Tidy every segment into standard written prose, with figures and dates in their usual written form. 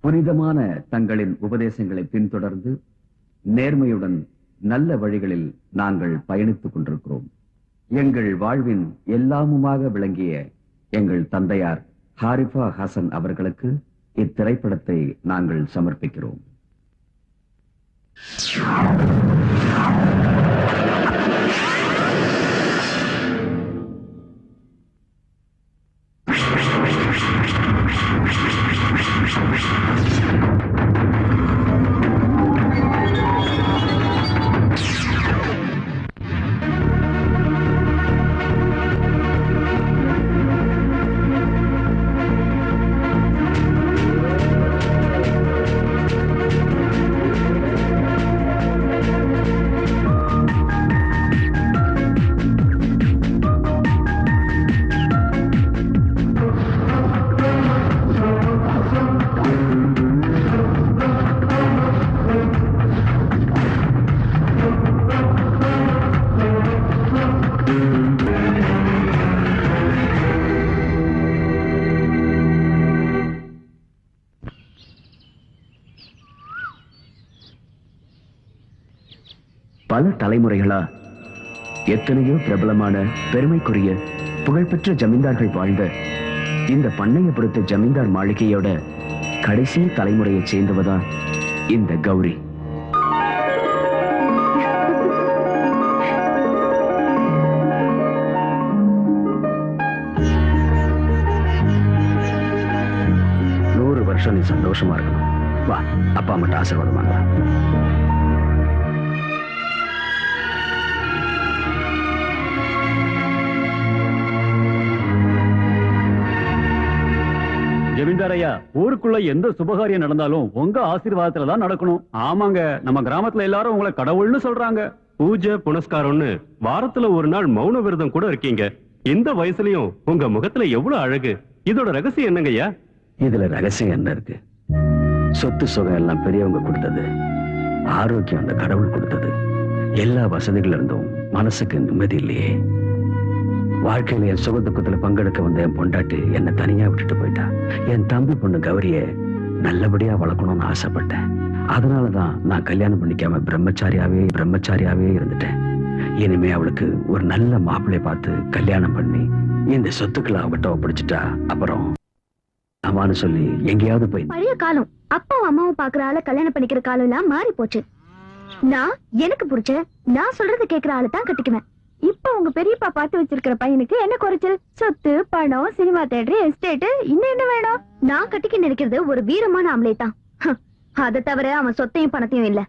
புனிதமான தங்களின் உபதேசங்களை பின்தொடர்ந்து நேர்மையுடன் நல்ல வழிகளில் நாங்கள் பயணித்துக் கொண்டிருக்கிறோம். எங்கள் வாழ்வின் எல்லாமுமாக விளங்கிய எங்கள் தந்தையார் ஹாரிஃபா ஹசன் அவர்களுக்கு இத்திரைப்படத்தை நாங்கள் சமர்ப்பிக்கிறோம். பல தலைமுறைகளா எத்தனையோ பிரபலமான பெருமைக்குரிய புகழ்பெற்ற ஜமீன்தார்கள் வாழ்ந்த இந்த பண்ணையபுரத்து ஜமீன்தார் மாளிகையோட கடைசி தலைமுறையை சேர்ந்தவதான் இந்த கௌரி. நூறு வருஷம் நீ சந்தோஷமா இருக்கணும். வா, அப்பா மட்டும் ஆசீர்வாதம் வாங்கலாம். ஜமீன்தாரையா, ஊருக்குள்ள எந்த சுபகாரியம் நடந்தாலும் உங்க ஆசீர்வாதத்துல தான் நடக்கணும். ஆமாங்க, நம்ம கிராமத்துல எல்லாரும் உங்களை கடவுள்னு சொல்றாங்க. பூஜை புனஸ்காரம்னு வாரத்துல ஒரு நாள் மௌன விரதம் கூட இருக்கீங்க. இந்த வயசுலயும் உங்க முகத்துல எவ்வளவு அழகு. இதோட ரகசியம் என்னங்கய்யா? இதுல ரகசியம் என்ன இருக்கு? சொத்து சுகம் எல்லாம் பெரியவங்க கொடுத்தது, ஆரோக்கியம் அந்த கடவுள் கொடுத்தது. எல்லா வசதிகள் இருந்தும் மனசுக்கு நிம்மதி இல்லையே. வாழ்க்கையில என் சுகதுக்கத்துல பங்கெடுக்க வந்த என் பொண்டாட்டி என்னை தனியா விட்டுட்டு போயிட்டா. என் தம்பி பொண்ணு கௌரிய நல்லபடியா வளர்க்கணும்னு ஆசைப்பட்டேன். அதனாலதான் நான் கல்யாணம் பண்ணிக்காம பிரம்மச்சாரியாவே இருந்துட்டேன். இனிமே அவளுக்கு ஒரு நல்ல மாப்பிள்ளைய பார்த்து கல்யாணம் பண்ணி இந்த சொத்துக்களை அவகிட்ட ஒப்படைச்சிட்டா அப்புறம் அம்மான்னு சொல்லி எங்கேயாவது போய். பழைய காலம் அப்பாவும் அம்மாவும் பாக்குற ஆளை கல்யாணம் பண்ணிக்கிற காலம் எல்லாம் மாறி போச்சு. நான் எனக்கு புடிச்ச நான் சொல்றது கேக்குற ஆளு தான் கட்டிக்குவேன். இப்ப உங்க பெரியப்பா பார்த்து வச்சிருக்கிற பையனுக்கு என்ன குறைச்சல்? சொத்து, பணம், சினிமா தியேட்டர், எஸ்டேட், இன்னும் என்ன வேணும்? நான் கட்டிக்க நினைக்கிறது ஒரு வீரமான ஆம்பளை தான். அதை தவிர அவன் சொத்தையும் பணத்தையும் இல்ல.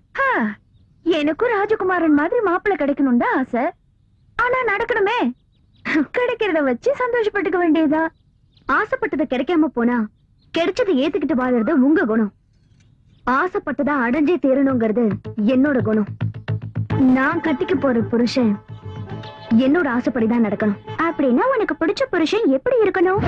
எனக்கும் ராஜகுமாரன் மாதிரி மாப்பிள்ளை கிடைக்கணும் தான் ஆசை. ஆனா நடக்கணுமே. கிடைக்கிறத வச்சு சந்தோஷப்பட்டுக்க வேண்டியதா. ஆசைப்பட்டது கிடைக்காம போனா கிடைச்சதை ஏத்துக்கிட்டு வாழறது உங்க குணம். ஆசைப்பட்டதா அடைஞ்சே தீரணுங்கிறது என்னோட குணம். நான் கட்டிக்க போற புருஷன் என்னோட ஆசைப்படிதான் நடக்கணும். அப்படின்னா உனக்கு பிடிச்ச புருஷன் எப்படி இருக்கணும்?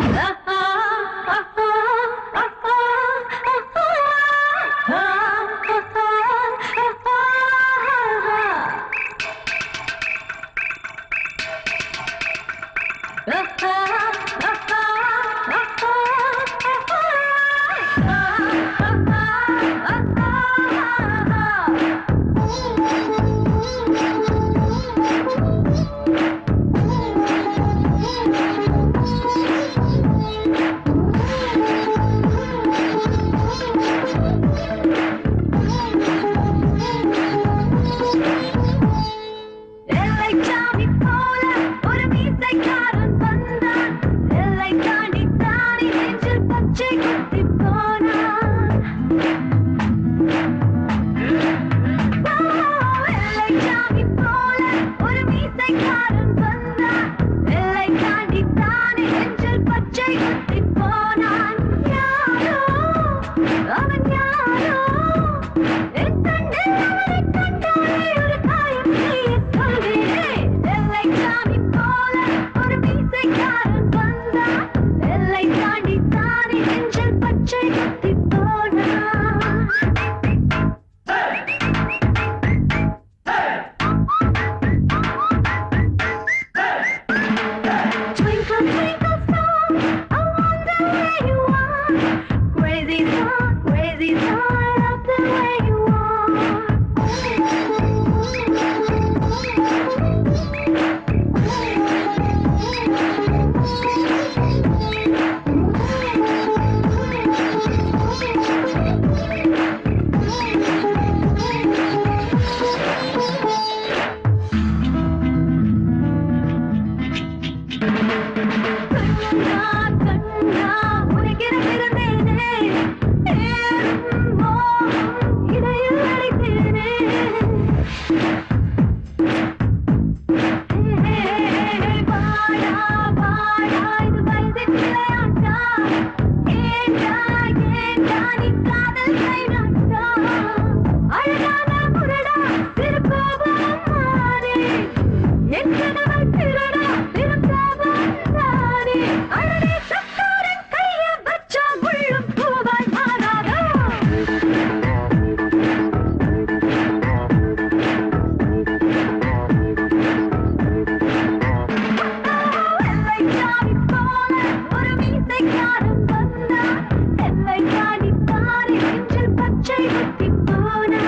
பச்சை குத்தி போனா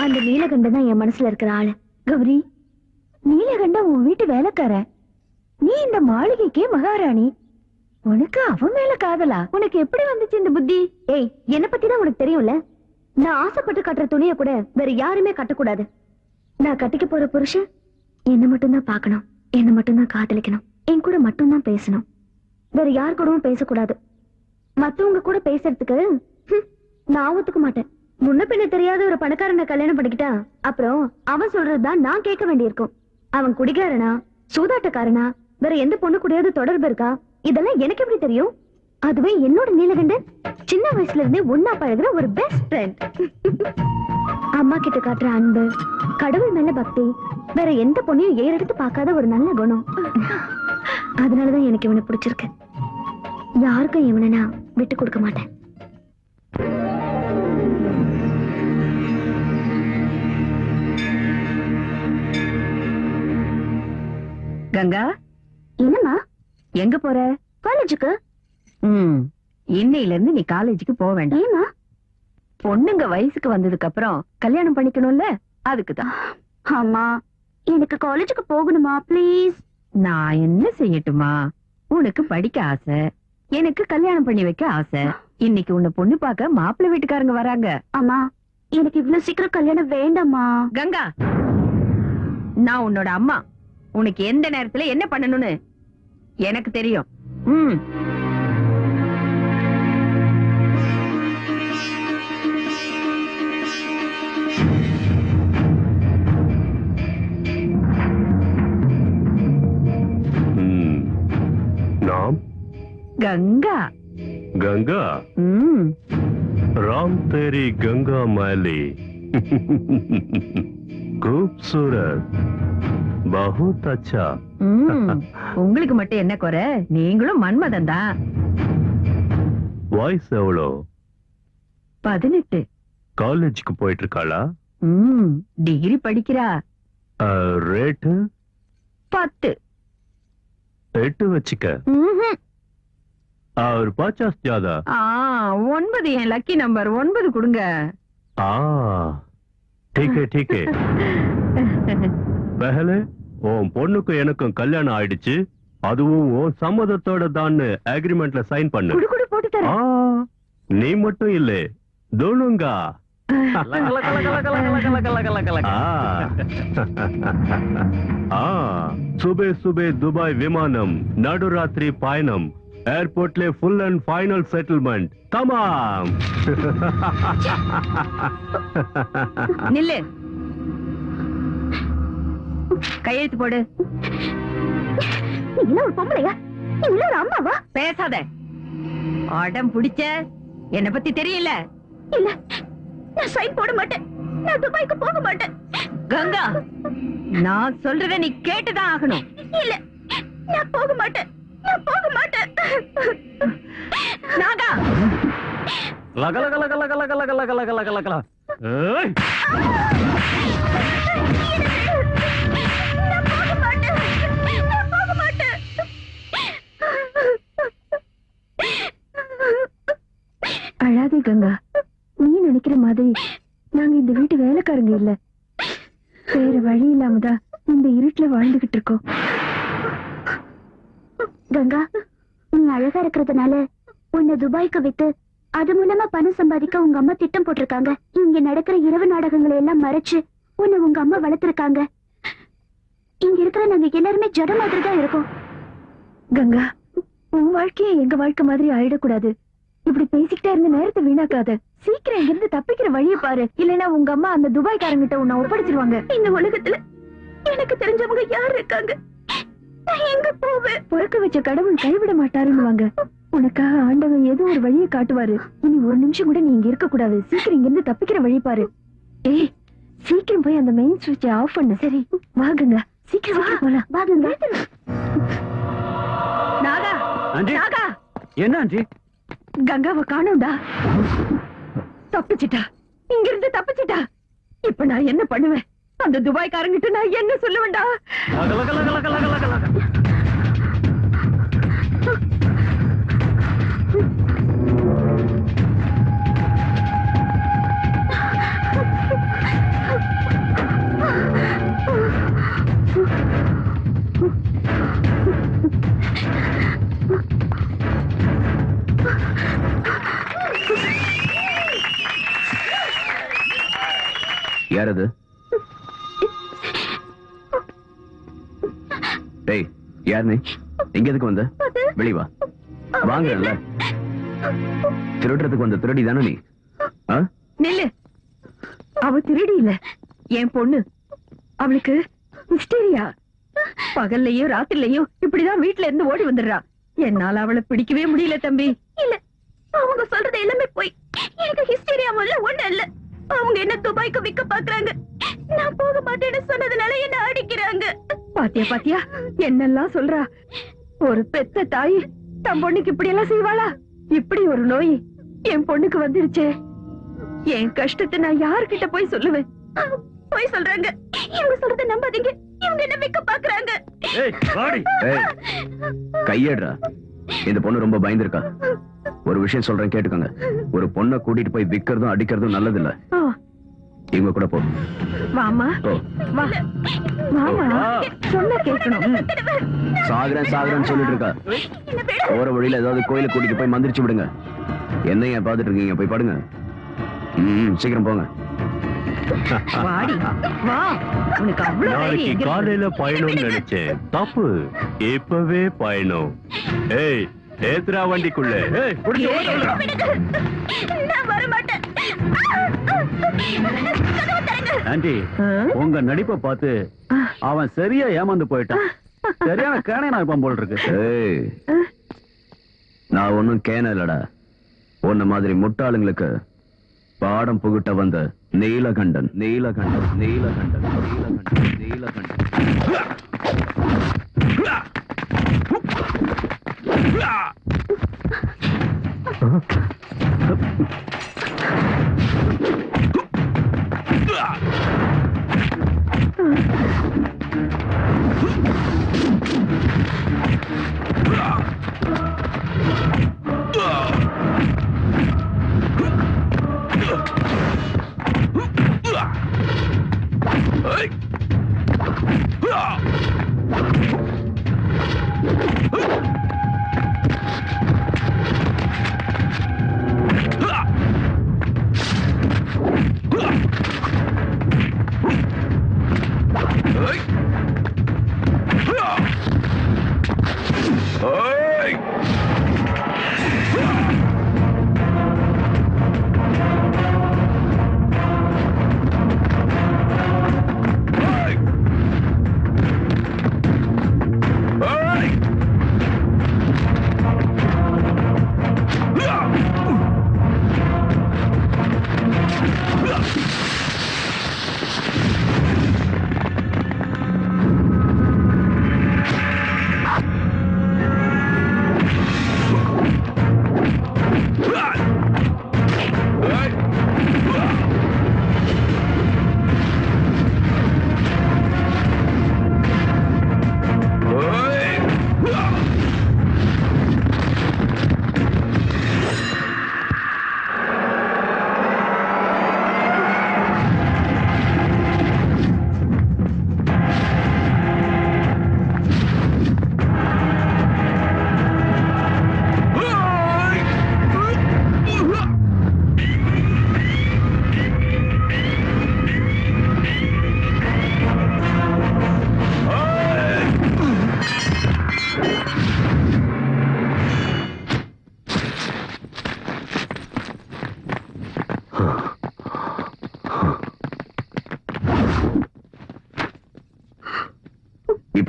அந்த நீலகண்டன் தான் என் மனசுல இருக்கிற ஆளு. கௌரி, நீலகண்டன் உன் வீட்டு வேலைக்கார, நீ இந்த மாளிகைக்கே மகாராணி. உனக்கு அவன் மேல காதலா? உனக்கு எப்படி வந்துச்சு இந்த புத்தி? ஏய், என்ன பத்தி தான் உனக்கு தெரியும்ல. நான் ஆசைப்பட்டு கட்டுற துணிய கூட வேற யாருமே கட்டக்கூடாது. நான் கட்டிக்க போற புருஷன் என்ன மட்டும் தான் பார்க்கணும், என்ன மட்டும் தான் காதலிக்கணும், என் கூட மட்டும் தான் பேசணும், வேற யார் கூடவும் பேசக்கூடாது. மத்தவங்க கூட பேசுறதுக்கு நான் ஒத்துக்க மாட்டேன். முன்ன பின்ன தெரியாத ஒரு பணக்காரனை கல்யாணம் பண்ணிக்கிட்டா அப்புறம் அவன் சொல்றதுதான் நான் கேட்க வேண்டியிருக்கும். அவன் குடிகாரனா, சூதாட்டக்காரனா, வேற எந்த பொண்ணு கூடயாவது தொடர்பு இருக்கா, இதெல்லாம் எனக்கு எப்படி தெரியும்? அதுவே என்னோட நீலகண்டன் சின்ன வயசுல இருந்தே ஒன்னா பழகுற ஒரு பெஸ்ட் ஃப்ரெண்ட். அம்மா கிட்ட காட்டுற அன்பு, கடவுள் மேல பக்தி, வேற எந்த பொண்ணையும் ஏறெடுத்து பார்க்காத ஒரு நல்ல குணம். அதனாலதான் எனக்கு இவனை பிடிச்சிருக்கு. யாருக்கும் இவனை நான் விட்டு கொடுக்க மாட்டேன். கங்கா, என்னம்மா? எங்க போற? காலேஜுக்கு. இன்னையில இருந்து நீ காலேஜுக்கு போக வேண்டாம். ஏமா? பொண்ணுங்க வயசுக்கு வந்ததுக்கு அப்புறம் கல்யாணம் பண்ணிக்கணும்ல, அதுக்குதான். அம்மா, எனக்கு காலேஜுக்கு போகணுமா ப்ளீஸ்? நான் என்ன செய்யட்டுமா? உனக்கு படிக்க ஆசை, எனக்கு கல்யாணம் பண்ணி வைக்க ஆசை. இன்னைக்கு உன்னை பொண்ணு பார்க்க மாப்பிள்ளை வீட்டுக்காரங்க வராங்க. அம்மா, எனக்கு இவ்வளவு சீக்கிரம் கல்யாணம் வேண்டாமா? கங்கா, நான் உன்னோட அம்மா. உனக்கு எந்த நேரத்துல என்ன பண்ணணும்னு எனக்கு தெரியும். நாம் கங்கா. गंगा राम तेरी गंगा मैली खूबसूरत बहुत अच्छा. உங்களுக்கு மட்டும் என்ன குறை? நீங்களும் மன்மதன் தான். வயசு எவ்வளோ? 18. காலேஜுக்கு போயிட்டு இருக்காளா? டிகிரி படிக்கிறா. ரேட்டு 10. 8 வச்சுக்க. और 50 ज्यादा. 9 என் லக்கி நம்பர். 9 கொடுங்க. ठीक है ठीक है. पहले உன் பொண்ணுக்கு எனக்கும் கல்யாணம் ஆயிடுச்சு, அதுவும் உன் சம்மதத்தோட தான் அக்ரிமெண்ட்ல சைன் பண்ணு. குடு போட்டு தரேன். நீ மட்டும் இல்ல, தோணுங்கா. சுபே சுபே துபாய் விமானம், நடுராத்திரி பயணம், ஏர்போர்ட்ல ஃபுல் அண்ட் ஃபைனல் செட்டில்மெண்ட். தமாம். நில்லு, கையெழுத்து போடு. நீ எல்லாம் ஒரு பொம்பளையா? நீ எல்லாம் ஒரு அம்மாவா? பேசாத. அடம் பிடிச்ச என்ன பத்தி தெரியல. இல்ல, நான் சைன் போட மாட்டேன். நான் துபாய்க்கு போக மாட்டேன். கங்கா, நான் சொல்றத நீ கேட்டுதான் ஆகணும். இல்ல, நான் போக மாட்டேன். நான் போக மாட்டேன். நாகா, லகலகலகலகலகலகலகலகலகலகலகலகல. ஏய், நான் போக மாட்டேன். நான் போக மாட்டேன். அழாதே கங்கா. நீ நினைக்கிற மாதிரி நாங்க இந்த வீட்டு வேலைக்காரங்க இல்ல. வேற வழி இல்லாமதான் இந்த இருட்டுல வாழ்ந்துகிட்டு இருக்கோம். கங்கா, நீ அழகா இருக்கிறதுனால உன்னை துபாய்க்கு வித்து அது மூலமா பணம் சம்பாதிக்க உங்க அம்மா திட்டம் போட்டிருக்காங்க. இங்க நடக்கிற இரவு நாடகங்களை எல்லாம் மறைச்சு உன்னை உங்க அம்மா வளர்த்திருக்காங்க. இங்க இருக்கிற நாங்க எல்லாருமே ஜட மாதிரி தான் இருக்கோம். கங்கா, உன் வாழ்க்கையை எங்க வாழ்க்கை மாதிரி ஆயிடக்கூடாது. இப்படி பேசிக்கிட்டே இருந்த நேரத்தை வீணாக்காத. சீக்கிரம் இங்க இருந்து தப்பிக்கிற வழியை பாரு. இல்லைன்னா உங்க அம்மா அந்த துபாய்க்காரங்கிட்ட உன்னை ஒப்படைச்சிருவாங்க. இந்த உலகத்துல எனக்கு தெரிஞ்சவங்க யார் இருக்காங்க? நான் எங்க போவேன்? பிறக்க வச்ச கடவுள் கைவிட மாட்டாருன்னு உனக்காக ஆண்டவன் ஏதோ ஒரு வழியை காட்டுவாரு. இனி ஒரு நிமிஷம் கூட நீ இங்க இருக்க கூடாது. சீக்கிரம் இங்க இருந்து தப்பிக்கிற வழி பாரு. ஏய், சீக்கிரம் போய் அந்த மெயின் சுவிட்சை ஆஃப் பண்ணு. சரி, வாங்குங்க. சீக்கிரம் போலாம். வாங்குங்க. நாகா, ஆண்டி, நாகா, என்ன ஆண்டி? கங்காவை காணோம்டா. தப்பிச்சிட்டா, இங்க இருந்து தப்பிச்சிட்டா. இப்ப நான் என்ன பண்ணுவேன்? அந்த துபாய்க்காரங்கிட்ட நான் என்ன சொல்லுவேன்டா? லகலகலகலகலகலகலகல. யார் அது? டேய், யார் நீ? எங்க எதுக்கு வந்த? வெளி வா. வாங்கல. திருடுறதுக்கு வந்த திருடி தானே நீ? ஆ? நில்லு. அவ திருடி இல்ல, என் பொண்ணு. அவளுக்கு ஹிஸ்டீரியா. பகல்லையும் ராத்திரிலையும் இப்படிதான் வீட்டுல இருந்து ஓடி வந்துடுறா. என்னால அவளை பிடிக்கவே முடியல தம்பி. இல்ல, அவங்க சொல்றது எல்லாமே போய். எனக்கு ஹிஸ்டீரியாவும் இல்ல, ஒண்ணு இல்ல. அவங்க என்ன துபாய்க்கு விக்க பாக்குறாங்க. நான் போக மாட்டேன்னு சொன்னதுனால என்ன அடிக்கிறாங்க. பாத்தியா பாத்தியா என்னெல்லாம் சொல்றா. ஒரு பெத்த தாய் தன் பொண்ணுக்கு இப்படி எல்லாம் செய்வாளா? இப்படி ஒரு நோய் என் பொண்ணுக்கு வந்துருச்சே. என் கஷ்டத்தை நான் யார்கிட்ட போய் சொல்லுவேன்? போய் சொல்றாங்க. இவங்க சொல்றத நம்பாதீங்க. இவங்க என்ன விக்க பாக்குறாங்க. ஏய், வாடி. ஏய், கையேடுறா. இந்த பொண்ணு ரொம்ப பயந்துருக்கா. ஒரு விஷயம் சொல்றேன், கேட்டுக்கோங்க. ஒரு பொண்ணை கூட்டிட்டு போய் விக்கிறதும் அடிக்கிறதும் நல்லது இல்ல. ஆ, இவங்க கூட போ. வாமா, ஓ, வா. வாமா, சொன்ன கேட்கணும். சாகுறேன்னு சொல்லிட்டு இருக்கா. போற வழியில ஏதாவது கோயிலுக்கு கூட்டிட்டு போய் மந்திரிச்சு விடுங்க. என்ன ஏன் பாத்துட்டு இருக்கீங்க? போய் படுங்க. சீக்கிரம் போங்க. வாடி, வா. உனக்கு அவ்வளவு தைரியம் நாளைக்கு எங்க இருக்கு? காலையில பயணம்னு நினைச்சேன். தப்பு, இப்பவே பயணம். ஏய், ஏத்ரா வண்டிக்குள்ள. ஏய், புடிச்சு ஓட சொல்றா. நான் வர மாட்டேன். ஆண்டி, ஆ? உங்க நடிப்பை பார்த்து அவன் சரியா ஏமாந்து போயிட்டான். சரியான கேனையா இருப்பான் போல் இருக்கு. ஏய், நான் ஒண்ணும் கேன இல்லடா. உன்ன மாதிரி முட்டாளுங்களுக்கு பாடம் புகுட்ட வந்த நீலகண்டன். நீலகண்டன் நீலகண்டன் நீலகண்டன் நீலகண்டன்.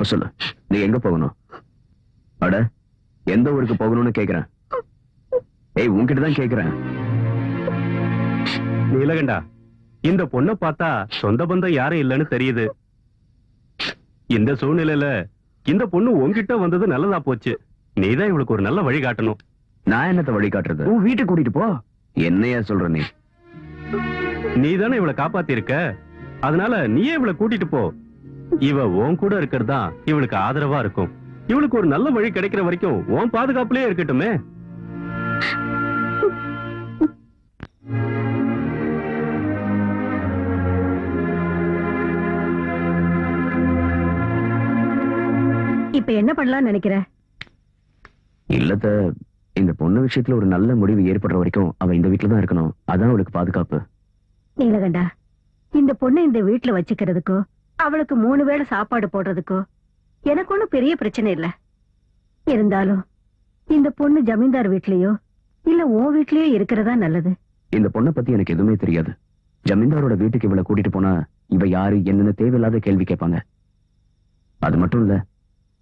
இப்ப சொல்லு, நீ எங்க போகணும்? அட, எந்த ஊருக்கு போகணும்னு கேக்குறேன். ஏய், உன்கிட்ட தான் கேக்குறேன். நீலகண்டா, இந்த பொண்ணை பார்த்தா சொந்த பந்தம் யாரும் இல்லைன்னு தெரியுது. இந்த சூழ்நிலையில இந்த பொண்ணு உன்கிட்ட வந்தது நல்லதா போச்சு. நீதான் இவளுக்கு ஒரு நல்ல வழி காட்டணும். நான் என்னத்த வழி காட்டுறது? உன் வீட்டுக்கு கூட்டிட்டு போ. என்னையா சொல்ற நீ? நீதானே இவளை காப்பாத்தி இருக்க, அதனால நீயே இவளை கூட்டிட்டு போ. இவ உன் கூட இருக்கிறது தான் இவளுக்கு ஆதரவா இருக்கும். இவளுக்கு ஒரு நல்ல வழி கிடைக்கிற வரைக்கும் உன் பாதுகாப்புலயே இருக்கட்டுமே. இப்ப என்ன பண்ணலாம்னு நினைக்கிற? இல்லத்த, இந்த பொண்ணு விஷயத்துல ஒரு நல்ல முடிவு ஏற்படுற வரைக்கும் அவ இந்த வீட்டுல தான் இருக்கணும். அதான் அவளுக்கு பாதுகாப்பு. நீலகண்டா, இந்த பொண்ணை இந்த வீட்டுல வச்சுக்கிறதுக்கோ அவளுக்கு 3 வேளை சாப்பாடு போடுறதுக்கோ எனக்கு ஒண்ணும் பெரிய பிரச்சனை இல்ல. இருந்தாலும் இந்த பொண்ணு ஜமீன்தார் வீட்லயோ இல்ல உன் வீட்லயோ இருக்கிறதா நல்லது. இந்த பொண்ணை பத்தி எனக்கு எதுவுமே தெரியாது. ஜமீன்தாரோட வீட்டுக்கு இவளை கூட்டிட்டு போனா இவ யாரு என்னன்னு தேவையில்லாத கேள்வி கேட்பாங்க. அது மட்டும் இல்ல,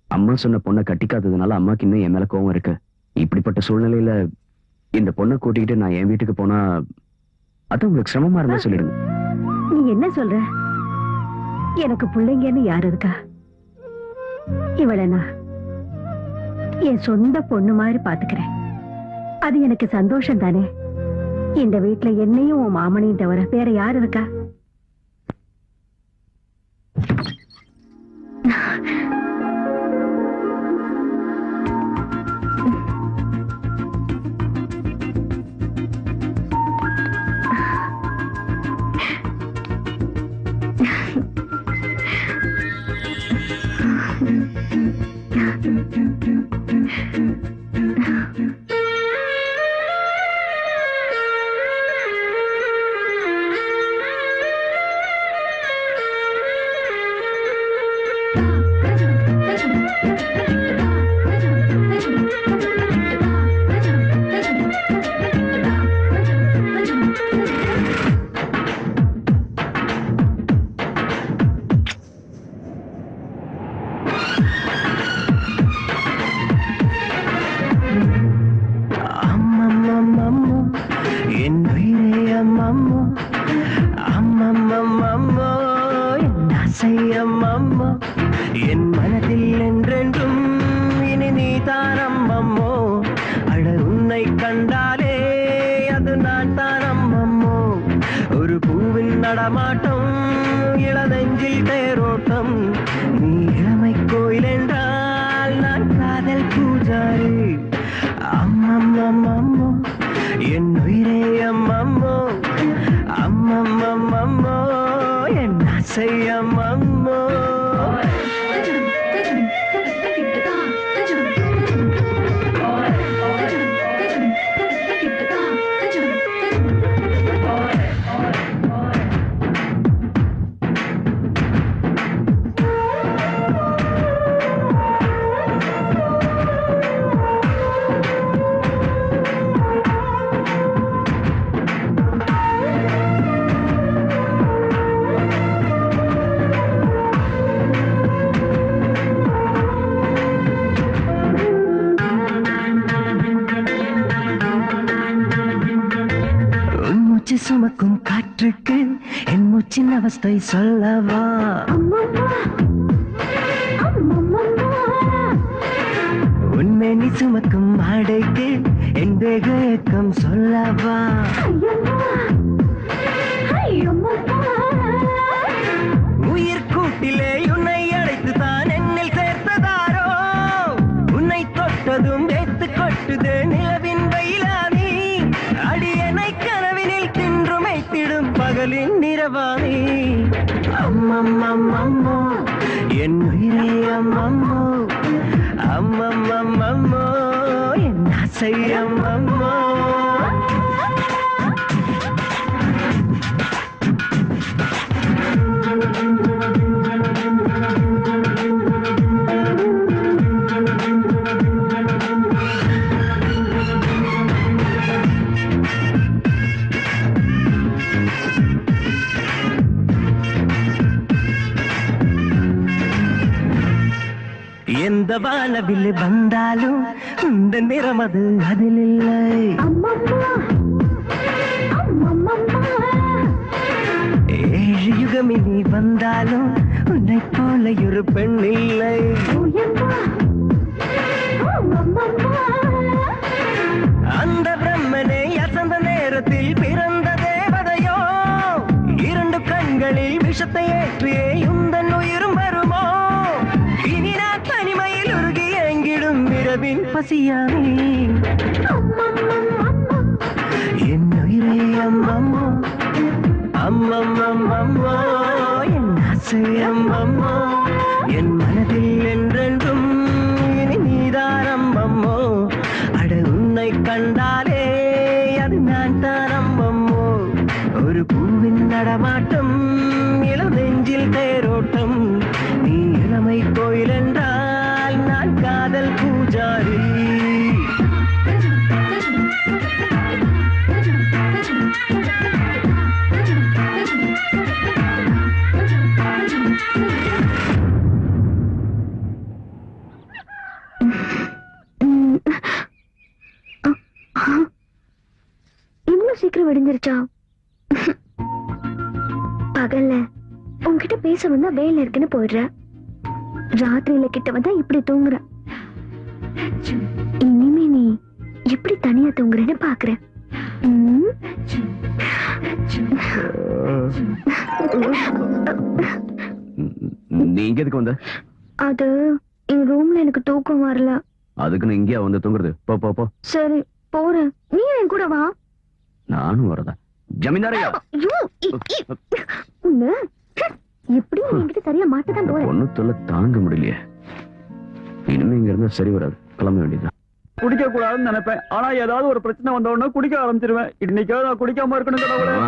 அம்மா சொன்ன பொண்ணை கட்டிக்காததுனால அம்மாக்கு இன்னும் என் மேல கோவம் இருக்கு. இப்படிப்பட்ட சூழ்நிலையில இந்த பொண்ணை கூட்டிக்கிட்டு நான் என் வீட்டுக்கு போனா அது உங்களுக்கு சிரமமா இருந்தா சொல்லிடுங்க. நீ என்ன சொல்ற? எனக்கு பிள்ளைங்கன்னு யாரு இருக்கா? இவளை நான் என் சொந்த பொண்ணு மாதிரி பாத்துக்கிறேன். அது எனக்கு சந்தோஷம் தானே. இந்த வீட்டுல என்னையும் உன் மாமனையும் தவிர வேற யாரு இருக்கா? என் மனதில் என்றென்றும் இனி நீ தானம்மம்மோ. அழ உன்னை கண்டாலே அது நான் தானம்மம்மோ. ஒரு பூவின் நடமாட்டம், இளநெஞ்சில் தேரோட்டம். நீ இளமை கோயில் என்றால் நான் காதல் பூஜாரி. அம்மம்மம்மம்மோ என் உயிரே அம்மம்மோ. அம்மம்மம்மம்மோ என் ஆசை அம்மம்மோ. சுமக்கும் காற்றுக்கு என் மூச்சின் அவஸ்தை சொல்லவா? உன்னை நீ சுமக்கும் ஆடைக்கு என் தேக ஏக்கம் சொல்லவா? உயிர் கூட்டிலே உன்னை அழைத்து தான் என்னில் சேர்த்ததாரோ? உன்னை தொட்டதும் வேத்து கொட்டுது நிலவின் வெயிலானி. அடியனை கனவினில் தின்றுமைத்திடும் பகலின் நிறவாணி. அம்மம்மம்மம்மோ என் உயிரே அம்மம்மோ. அம்மம்மம்மம்மோ என் ஆசை அம்மம்மோ. எந்த வானவில் வந்தாலும் இந்த நிறம் அது அதில் இல்லை. ஏழு யுகமே நீ வந்தாலும் உன்னை போல ஒரு பெண் இல்லை. அந்த பிரம்மனை அசந்த நேரத்தில் பிறந்த தேவதையோ, இரண்டு கண்களில் விஷத்தை ஏற்றியே உந்தன் உயிரும் வருமோ. இனி நான் தனிமையில் உருகி எங்கிடும் இரவின் பசியானே என் உயிரே அம்மம்மோ அம்மம்மம்மம்மோ என் ஆசை அம்மம்மோ என் மனதில் என்றென்றும் இனி நீதான் அம்மம்மோ. அட உன்னை கண்டாலே அது நான் தான் அம்மம்மோ. ஒரு பூவின் நடமாட்டம் இளம் நெஞ்சில் தேரோட்டம். நீ இளமை கோயில் என்றால் நான் காதல் பூஜாரி. இவ்வளவு சீக்கிரம் விடிஞ்சிருச்சா? பகல்ல உன்கிட்ட பேச வந்தா வேலை இருக்குன்னு போயிடுற, ராத்திரியில கிட்ட வந்தா இப்படி தூங்குற. இனிமே நீ எப்படி தனியா தூங்குறேன்னு பாக்குறேன். நீ இங்க எதுக்கு வந்த? அது என் ரூம்ல எனக்கு தூக்கம் வரல. அதுக்கு நான் இங்கேயா வந்து தூங்குறது? போ போ போ. சரி போறேன், நீ என் கூட வா. நானும் வரதா? ஜமீன்தாரையா ஐயோ, உன்னை எப்படி என்கிட்ட சரியா மாட்டதான் போறேன். ஒண்ணு தொல்லை தாங்க முடியலையே. இனிமே இங்க இருந்தா சரி வராது, கிளம்ப வேண்டியதுதான். குடிக்க கூடாதுன்னு நினைப்பேன், ஆனா ஏதாவது ஒரு பிரச்சனை வந்த உடனே குடிக்க ஆரம்பிச்சிருவேன். இன்னைக்கு நான் குடிக்காம இருக்கணும் கடவுளே.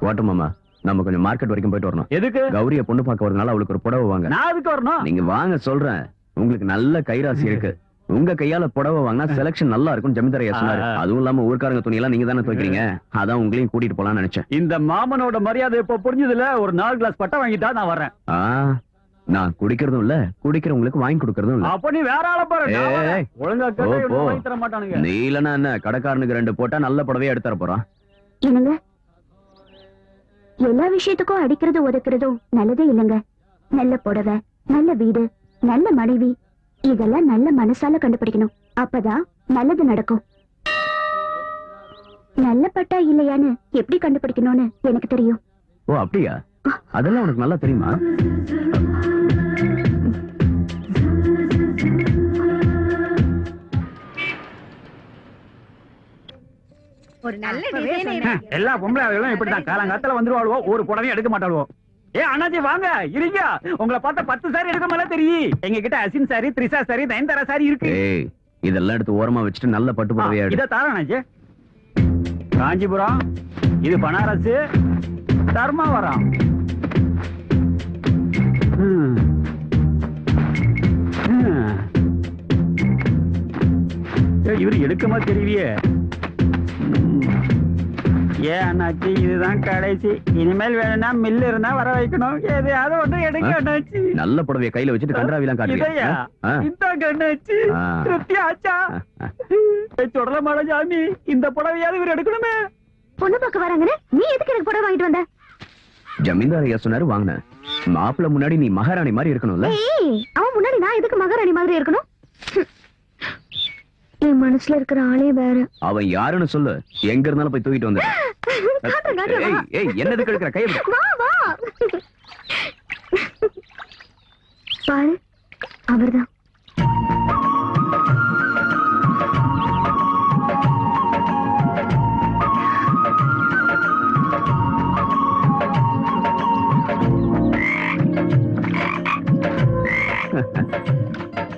வாட்டும் மாமா, நம்ம கொஞ்சம் மார்க்கெட் வரைக்கும் போயிட்டு வரணும். எதுக்கு? கௌரிய பொண்ணு பார்க்க வரதுனால அவளுக்கு ஒரு புடவை வாங்க. நான் எதுக்கு வரணும்? நீங்க வாங்க சொல்றேன், உங்களுக்கு நல்ல கைராசி இருக்கு. உங்க கையால புடவை வாங்கினா செலக்ஷன் நல்லா இருக்கும் ஜமீன்தாரையா சொன்னாரு. அதுவும் இல்லாம ஊர்க்காரங்க துணியெல்லாம் நீங்க தானே துவைக்கிறீங்க, அதான் உங்களையும் கூட்டிட்டு போலாம்னு நினைச்சேன். இந்த மாமனோட மரியாதை இப்ப புரிஞ்சதுல ஒரு 4 கிளாஸ் பட்டை வாங்கிட்டா நான் வரேன். நான் குடிக்கிறதும் இல்ல, குடிக்கிறவங்களுக்கு வாங்கி கொடுக்கறதும் இல்ல. அப்ப நீ வேற ஆள பாரு. ஏய், ஒழுங்கா போ, கேட்டா போ. வாங்கி தர மாட்டானுங்க. நீ இல்லனா என்ன, கடைக்காரனுக்கு 2 போட்டா நல்ல புடவையா எடுத்து தர போறான். என்னங்க, எல்லா விஷயத்துக்கும் அடிக்கிறது ஒதுக்குறதும் நல்லதே இல்லைங்க. நல்ல புடவை, நல்ல வீடு, நல்ல மனைவி, இதெல்லாம் நல்ல மனசால கண்டுபிடிக்கணும். அப்பதான் நல்லது நடக்கும். நல்ல பட்டா இல்லையான்னு எப்படி கண்டுபிடிக்கணும்னு எனக்கு தெரியும். ஓ அப்படியா? அதெல்லாம் உனக்கு நல்லா தெரியுமா? ஒரு நல்ல டிசைன். எல்லா பொம்பளைகளும் இப்படிதான் காலங்காத்தால வந்துருவாளுவோ, ஒரு புடவையும் எடுக்க மாட்டாளுவோ. ஏ அண்ணாச்சி வாங்க, இருங்க. உங்களை பார்த்தா 10 சாரி எடுக்க மேல தெரியும். எங்க கிட்ட Asin sorry, Trisha sorry, Nayanthara sorry இருக்கு. ஏய், இதெல்லாம் எடுத்து ஓரமா வச்சுட்டு நல்ல பட்டு புடவையா எடு. இத தார அண்ணாச்சி. காஞ்சிபுரம், இது பனாரஸ், தர்மாவரம். இவரு எடுக்கமா தெரியலையே. ஏன் அண்ணாச்சி, இதுதான் கடைசி. இனிமேல் வேணும்னா மில்லு இருந்தா வர வைக்கணும். எதையாவது ஒன்று எடுக்க அண்ணாச்சி. நல்ல புடவைய கையில வச்சுட்டு கன்றாவிலாம் காட்டுறியா? இந்தாங்க அண்ணாச்சி, திருப்தி ஆச்சா? தொடல மாட சாமி, இந்த புடவையாவது இவர் எடுக்கணுமே. பொண்ணு பார்க்க வராங்கன்னு நீ எதுக்கு எனக்கு புடவை வாங்கிட்டு வந்த? ஜமீன்தாரையா சொன்னாரு வாங்கின. மாப்பிள்ள முன்னாடி நீ மகாராணி மாதிரி இருக்கணும்ல. ஏய், அவன் முன்னாடி நான் எதுக்கு மகாராணி மாதிரி இருக்கணும்? என் மனசுல இருக்கிற ஆளே வேற. அவன் யாருன்னு சொல்லு, எங்க இருந்தாலும் போய் தூக்கிட்டு வந்து. ஏய் ஏய், என்னதுக்கு எடுக்கிற கை? வா வா, பாரு, அவர்தான்.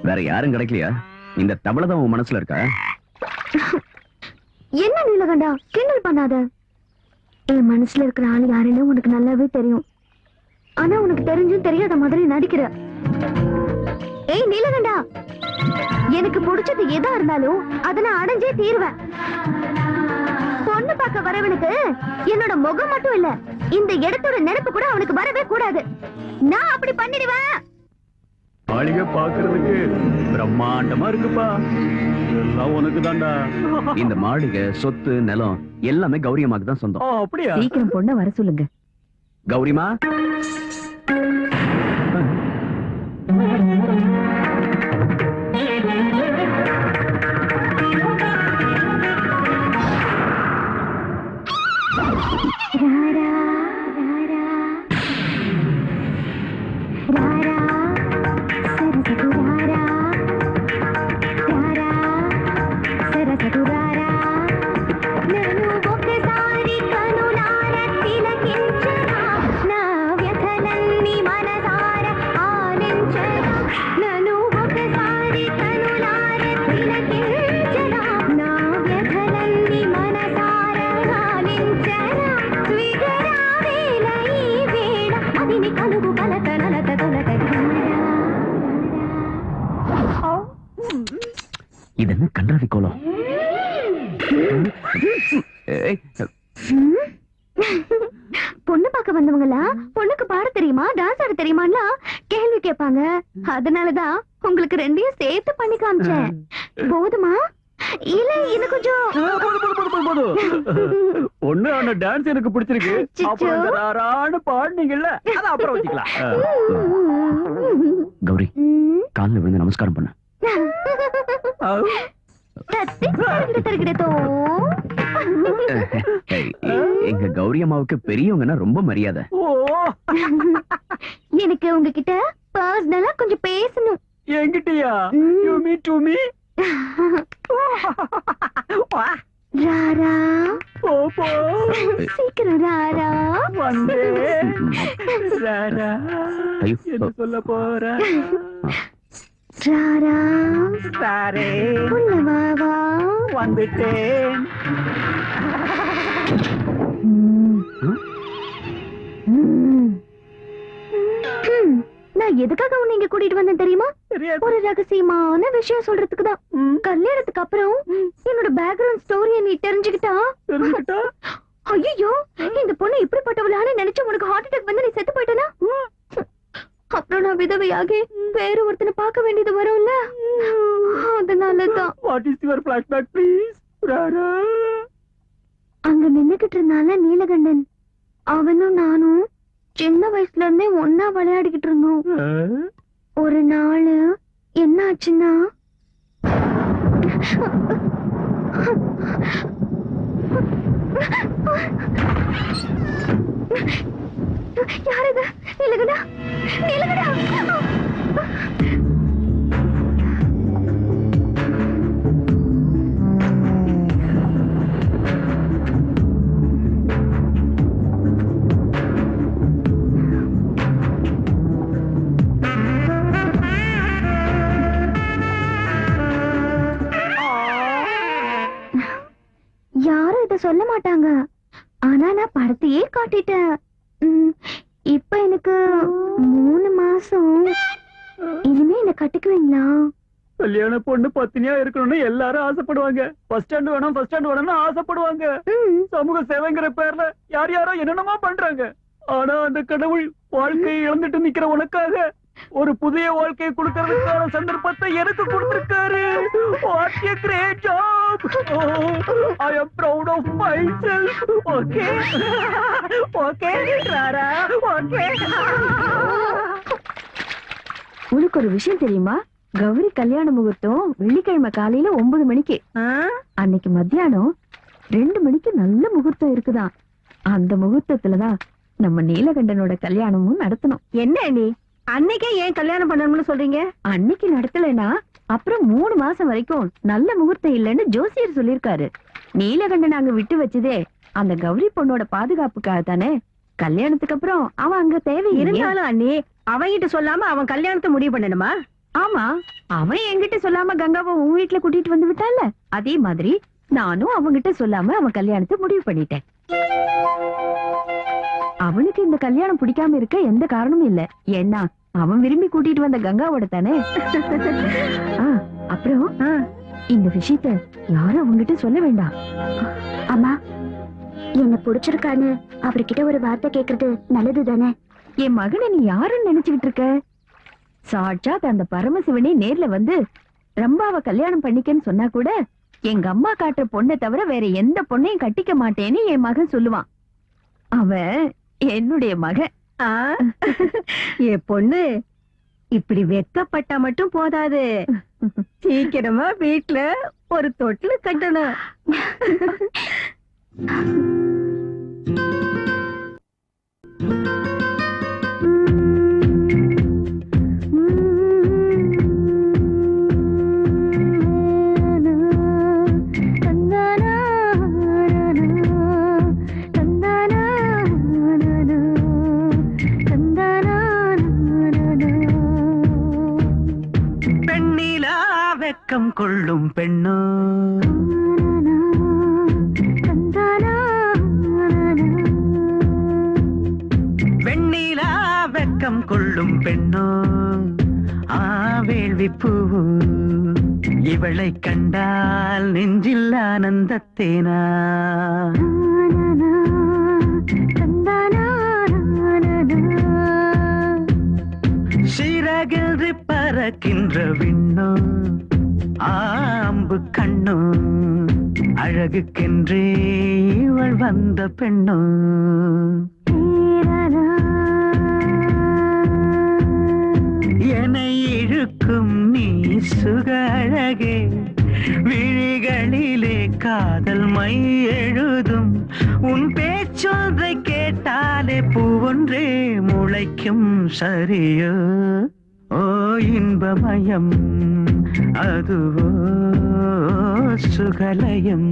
வேற யாரும் கிடைக்கலையா? இந்த தவளை தான் உன் மனசுல இருக்கா? என்ன நீலகண்டா, கிண்டல் பண்ணாத. என் மனசுல இருக்கிற ஆள் யாருன்னு உனக்கு நல்லாவே தெரியும். ஆனா உனக்கு தெரிஞ்சும் தெரியாத மாதிரி நடிக்கிற. ஏய் நீலகண்டா, எனக்கு பிடிச்சது எதா இருந்தாலும் அதை நான் அடைஞ்சே தீருவேன். பொண்ணு பார்க்க வரவனுக்கு என்னோட முகம் மட்டும் இல்ல, இந்த இடத்தோட நெருப்பு கூட அவனுக்கு வரவே கூடாது. நான் அப்படி பண்ணிடுவேன். மாளிகை பாக்குறதுக்கு பிரம்மாண்டமா இருக்குப்பா. எல்லாம் உனக்கு தான்டா. இந்த மாளிகை, சொத்து, நிலம் எல்லாமே கௌரி அம்மாக்கு தான் சொந்தம். அப்படியா? சீக்கிரம் பொண்ண வர சொல்லுங்க. கௌரிமா, இது என்ன கன்றாவி கோலம்? ஏய், பொண்ணு பார்க்க வந்தவங்களா பொண்ணுக்கு பாட தெரியுமா, டான்ஸ் ஆட தெரியுமான்னா கேள்வி கேட்பாங்க. அதனாலதான் உங்களுக்கு ரெண்டையும் சேர்த்து பண்ணி காமிச்சேன். போதுமா இல்ல இன்னும் கொஞ்சம்? ஒண்ணு அந்த டான்ஸ் எனக்கு பிடிச்சிருக்கு. அச்சச்சோ. அப்புறம் இந்த ராரான்னு பாடுனீங்கல்ல, அத அப்புறம் வச்சுக்கலாம். கௌரி, கால்ல விழுந்து நமஸ்காரம் பண்ணு. ஏய், எங்க கௌரி அம்மாவுக்கு பெரியவங்கன்னா ரொம்ப மரியாதை. ஓ, எனக்கு உங்ககிட்ட பர்சனலா கொஞ்சம் பேசணும். என்கிட்டயா? You me to me? ராரா, போ போ, சீக்கிரம் ராரா. வந்தே. ராரா, ஐயோ. என்ன சொல்ல போற? ராரா, சாரே, உள்ள வா வா. வந்துட்டேன். நான் எதுக்காக உன்னை இங்க கூட்டிட்டு வந்தேன் தெரியுமா? தெரியாது. ஒரு ரகசியமான விஷயம் சொல்றதுக்கு தான். கல்யாணத்துக்கு அப்புறம் என்னோட பேக்ரவுண்ட் ஸ்டோரிய நீ தெரிஞ்சுக்கிட்டா, தெரிஞ்சுக்கிட்டா? ஐயோ இந்த பொண்ணு இப்படிப்பட்டவளான்னு நினைச்சு உனக்கு ஹார்ட் அட்டாக் வந்து நீ செத்து போயிட்டனா, அப்புறம் நான் விதவையாகி வேற ஒருத்தனை பார்க்க வேண்டியது வரும்ல. அதனாலதான் What is your flashback, please? Rara. அங்க நின்னுகிட்டு இருந்தால நீலகண்டன், அவனும் நானும் சின்ன வயசுல இருந்தே ஒன்னா விளையாடிக்கிட்டு இருந்தோம். ஒரு நாள் என்ன ஆச்சுன்னா, யார் இது? நீலகண்டா, நீலகண்டா. யாரும் இத சொல்ல மாட்டாங்க, ஆனா நான் படத்தையே காட்டிட்டேன். இப்ப எனக்கு 3 மாசம். இனிமே என்ன கட்டிக்குவீங்களா? கல்யாண பொண்ணு பத்தினியா இருக்கணும்னு எல்லாரும் ஆசைப்படுவாங்க. ஃபர்ஸ்ட் ஸ்டாண்ட் வேணும், ஃபர்ஸ்ட் ஸ்டாண்ட் வேணும்னு ஆசைப்படுவாங்க. சமூக சேவைங்கிற பேர்ல யார் யாரோ என்னென்னமோ பண்றாங்க. ஆனா அந்த கடவுள் வாழ்க்கையை இழந்துட்டு நிக்கிற உனக்காக ஒரு புதிய வாழ்க்கையை கொடுக்கறதுக்கான சந்தர்ப்பத்தை எனக்கு கொடுத்திருக்காரு. What a great job! I am proud of myself. Okay? Okay, Rara? Okay? உனக்கு ஒரு விஷயம் தெரியுமா? கௌரி கல்யாண முகூர்த்தம் வெள்ளிக்கிழமை காலையில 9 மணிக்கு. அன்னைக்கு மத்தியானம் 2 மணிக்கு நல்ல முகூர்த்தம் இருக்குதான். அந்த முகூர்த்தத்துலதான் நம்ம நீலகண்டனோட கல்யாணமும் நடத்தணும். என்ன நீ அன்னைக்கே ஏன் கல்யாணம் பண்ணணும்னு சொல்றீங்க? அன்னைக்கு நடத்தலைன்னா அப்புறம் 3 மாசம் வரைக்கும் நல்ல முகூர்த்தம் இல்லைன்னு ஜோசியர் சொல்லிருக்காரு. நீலகண்டன் அங்க விட்டு வச்சதே அந்த கௌரி பொண்ணோட பாதுகாப்புக்காக தானே. கல்யாணத்துக்கு அப்புறம் அவன் அங்க தேவை இருந்தாலும் அண்ணி அவன்கிட்ட சொல்லாம அவன் கல்யாணத்தை முடிவு பண்ணணுமா? ஆமா, அவன் என்கிட்ட சொல்லாம கங்காவை உன் வீட்டுல கூட்டிட்டு வந்து விட்டான்ல, அதே மாதிரி நானும் அவன்கிட்ட சொல்லாம அவன் கல்யாணத்தை முடிவு பண்ணிட்டேன். அவனுக்கு இந்த கல்யாணம் பிடிக்காம இருக்க எந்த காரணமும் இல்ல. ஏன்னா அவன் விரும்பி கூட்டிட்டு வந்த கங்காவோட தானே. அப்புறம் இந்த விஷயத்த யாரும் அவங்கிட்ட சொல்ல வேண்டாம். அம்மா, என்ன பிடிச்சிருக்கான்னு அவர்கிட்ட ஒரு வார்த்தை கேக்குறது நல்லது தானே? என் மகனை நீ யாருன்னு நினைச்சுக்கிட்டு இருக்க? சாட்சாத் அந்த பரமசிவனே நேர்ல வந்து ரம்பாவை கல்யாணம் பண்ணிக்கன்னு சொன்னா கூட எங்க அம்மா காட்டுற பொண்ணை தவிர வேற எந்த பொண்ணையும் கட்டிக்க மாட்டேன்னு என் மகன் சொல்லுவான். அவன் என்னுடைய மகன். என் பொண்ணு இப்படி வெக்கப்பட்டா மட்டும் போதாது, சீக்கிரமா வீட்டுல ஒரு தொட்டில் கட்டணும். பெண்ணிலா வெக்கம் கொள்ளும் பெண்ணோ, வெண்ணிலா வெக்கம் கொள்ளும் பெண்ணோ, வேள்வி பூவு இவளை கண்டால் நெஞ்சில் ஆனந்தத்தேனா. சிறகின்றி பறக்கின்ற விண்ணோ, ஆம்பு கண்ணோ, அழகுக்கென்றே இவள் வந்த பெண்ணோ. என்னை இழுக்கும் நீ சுக அழகே, விழிகளிலே காதல் மை எழுதும். உன் பேச்சொன்றை கேட்டாலே பூவொன்றே முளைக்கும் சரியோ. ஓ இன்பமயம் அதுவோ சுகலயம்,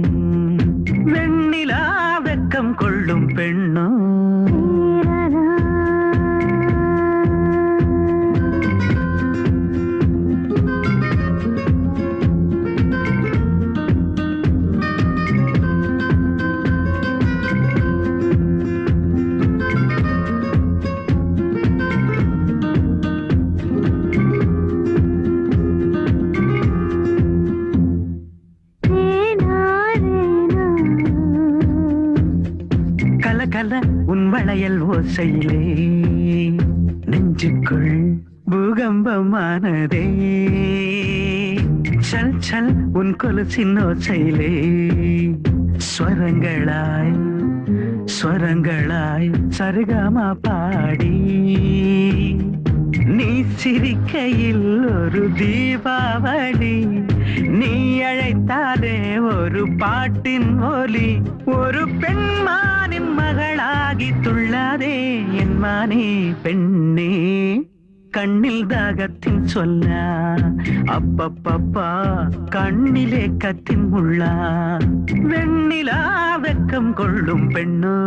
வெண்ணிலா வெக்கம் கொள்ளும் பெண்ணோ. கல உன் வளையல் ஓசையிலே நெஞ்சுக்குள் பூகம்பமானதே. சல் சல் உன் கொலுசின் ஓசையிலே ஸ்வரங்களாய் ஸ்வரங்களாய் சரிகமா பாடி. நீ சிரிக்கையில் ஒரு தீபாவளி, நீ அழைத்தாலே ஒரு பாட்டின் ஒலி. ஒரு பெண்மானின் மகளாகி துள்ளாதே என் மானே பெண்ணே. கண்ணில் தாகத்தின் சொல்லா, அப்பப்பப்பா கண்ணிலே கத்தின் முள்ளா. வெண்ணிலா வெக்கம் கொள்ளும் பெண்ணோ,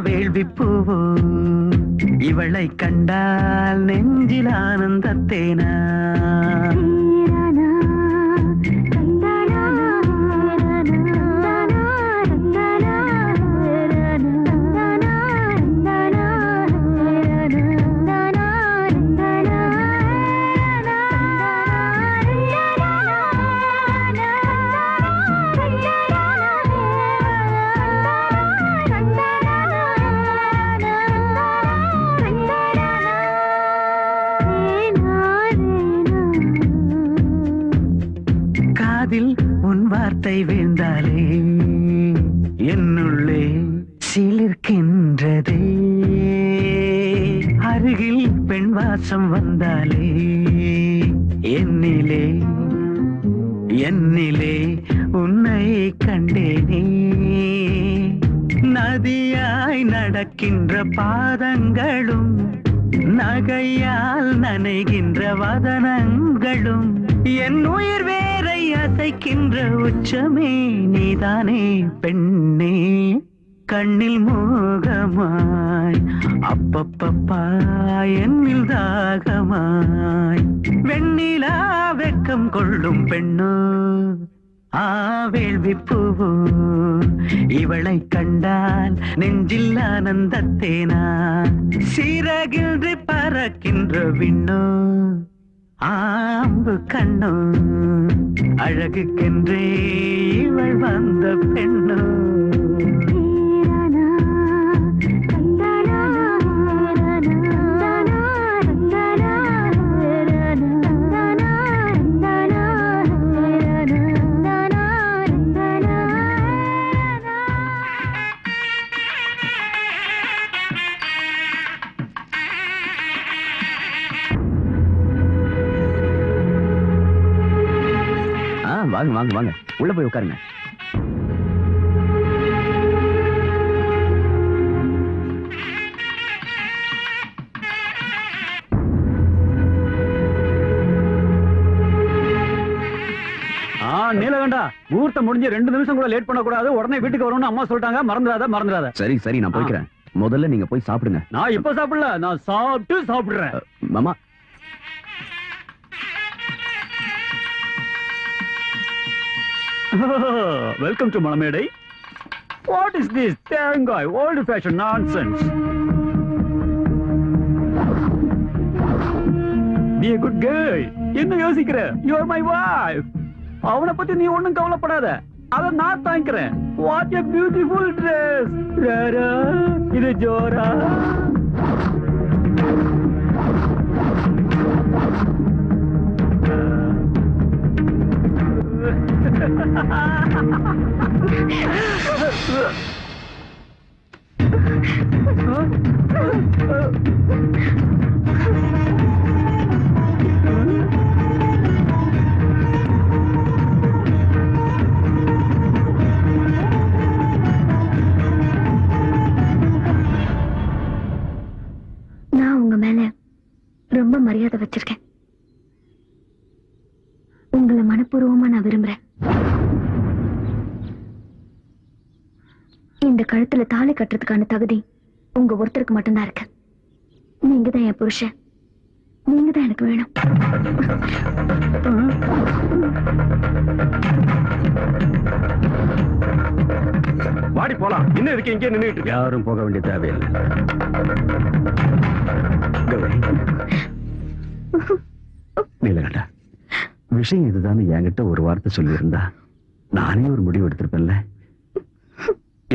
வேள்வி பூவோ இவளை கண்டால் நெஞ்சில் ஆனந்தத்தேனா. காதில் உன் வார்த்தை வீழ்ந்தாலே என்னுள்ளே சிலிர்க்கின்றதே. அருகில் பெண் வாசம் வந்தாலே என்னிலே என்னிலே உன்னை கண்டேனே. நதியாய் நடக்கின்ற பாதங்களும், நகையால் நனைகின்ற வதனங்களும், என் உயிர் வேரை அசைக்கின்ற உச்சமே நீதானே பெண்ணே. கண்ணில் மோகமாய் அப்பப்பப்பா என்னில் தாகமாய், வெண்ணிலா வெக்கம் கொள்ளும் பெண்ணோ, வேள்வி பூவோ இவளை கண்டால் நெஞ்சில் ஆனந்தத்தேனா. சிறகின்றி பறக்கின்ற விண்ணோ, ஆம்பு கண்ணோ, அழகுக்கென்றே இவள் வந்த பெண்ணோ. தந்தனா வாங்க வாங்க வாங்க, உள்ள போய் உட்காருங்க. நீலகண்டா, முகூர்த்தம் முடிஞ்சு 2 நிமிஷம் கூட லேட் பண்ணக்கூடாது. உடனே வீட்டுக்கு வரணும்னு அம்மா சொல்லிட்டாங்க. மறந்துடாத. சரி சரி, நான் போய்க்கிறேன். முதல்ல நீங்க போய் சாப்பிடுங்க. நான் இப்ப சாப்பிடல, நான் சாப்பிடுறேன். மாமா, வெல்கம் டு மணமேடை. What is this தேங்காய் old fashion nonsense? Be a good girl. என்ன யோசிக்கிற? You are my wife. அவனை பத்தி நீ ஒண்ணும் கவலைப்படாத, அத நான் தாங்கிறேன். What a beautiful dress. Rara, இது ஜோரா. நான் உங்க மேல ரொம்ப மரியாதை வச்சிருக்கேன். உங்களை மனப்பூர்வமா நான் விரும்புறேன். இந்த கழுத்துல தாலி கட்டுறதுக்கான தகுதி உங்க ஒருத்தருக்கு மட்டும்தான் இருக்கு. நீங்க தான் என் புருஷன். நீங்க தான் எனக்கு வேணும். வாடி போலாம். இன்னும் இருக்கு இங்கே நின்னுட்டு. யாரும் போக வேண்டிய தேவையில்லை. கௌரி, நீலகண்டா, விஷயம் இதுதான் என்கிட்ட ஒரு வார்த்தை சொல்லியிருந்தா நானே ஒரு முடிவு எடுத்திருப்பேன்ல.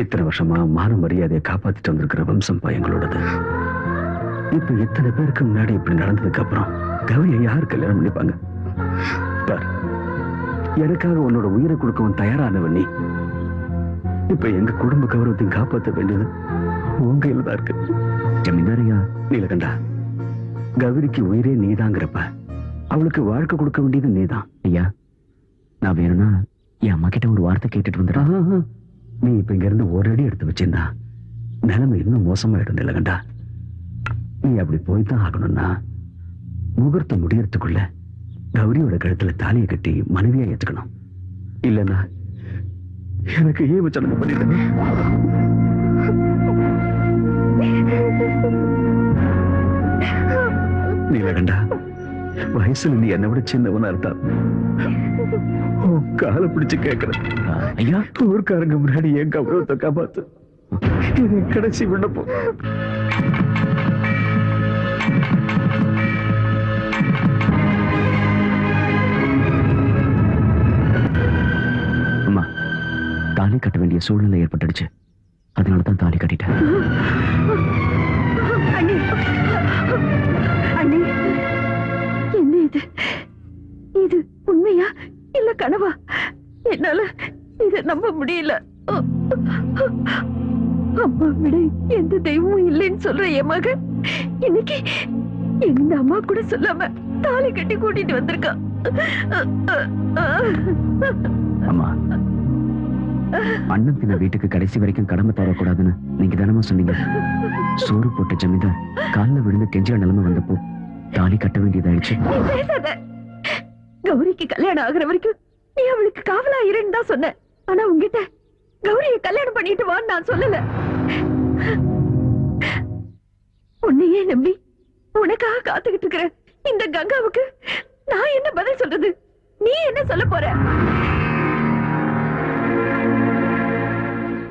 இத்தனை வருஷமா மான மரியாதையை காப்பாத்திட்டு வந்திருக்கிற வம்சம் எங்களோடது. இப்ப இத்தனை பேருக்கு முன்னாடி இப்படி நடந்ததுக்கு அப்புறம் கௌரியை யார் கல்யாணம் பண்ணிப்பாங்க? பார், எனக்காக உன்னோட உயிரை கொடுக்கவும் தயாரானவன் நீ. இப்ப எங்க குடும்ப கௌரவத்தையும் காப்பாற்ற வேண்டியது உங்க கையில தான் இருக்கு. ஜமீன்தாரையா, நீலகண்டா, கௌரிக்கு உயிரே நீதாங்கிறப்ப அவளுக்கு வாழ்க்கை கொடுக்க வேண்டியது நீதான். ஐயா, நான் வேணும்னா என் அம்மா கிட்ட ஒரு வார்த்தை கேட்டுட்டு வந்துடுறேன். நீ இப்ப இங்க இருந்து ஒரு அடி எடுத்து வச்சிருந்தா நிலைமை இன்னும் மோசமாயிடும் நீலகண்டா. நீ அப்படி போய்தான் ஆகணும்னா முகூர்த்தம் முடியறதுக்குள்ள கௌரியோட கழுத்துல தாலியை கட்டி மனைவியா ஏத்துக்கணும். இல்லன்னா எனக்கு ஏன் சடங்கு பண்ணிட்டு நீலகண்டா, வயசுல நீ என்னை விட சின்னவனா இருந்தா காலை பிடிச்சு கேட்கிறேன். ஐயா, ஊர்க்காரங்க முன்னாடி என் கௌரவத்தை காப்பாத்து. இது கடைசி விண்ணப்பம். அம்மா, தாலி கட்ட வேண்டிய சூழ்நிலை ஏற்பட்டுடுச்சு. அதனாலதான் தாலி கட்டிட்டேன். அண்ணி, அண்ணி, என்ன இது? இது உண்மையா இல்ல கனவா? என்னால இத நம்ப முடியல. அம்மா விட எந்த தெய்வமும் இல்லைன்னு சொல்ற என் மகன் இன்னைக்கு எந்த அம்மா கூட சொல்லாம தாலி கட்டி கூட்டிட்டு வந்திருக்கா. அம்மா, அண்ணன் தின வீட்டுக்கு கடைசி வரைக்கும் கடமை தரக்கூடாதுன்னு நீங்க தானமா சொன்னீங்க. சோறு போட்ட ஜமீன்தார் கால்ல விழுந்து கெஞ்சிற நிலைமை வந்தப்போ தாலி கட்ட வேண்டியதாயிடுச்சு. நீ பேசாத. கௌரிக்கு கல்யாணம் ஆகுற வரைக்கும் நீ அவளுக்கு காவலா இருன்னு தான் சொன்ன. ஆனா உங்ககிட்ட கௌரியை கல்யாணம் பண்ணிட்டு வான்னு நான் சொல்லல. உன்னையே நம்பி உனக்காக காத்துக்கிட்டு இருக்கிற இந்த கங்காவுக்கு நான் என்ன பதில் சொல்றது? நீ என்ன சொல்ல போற?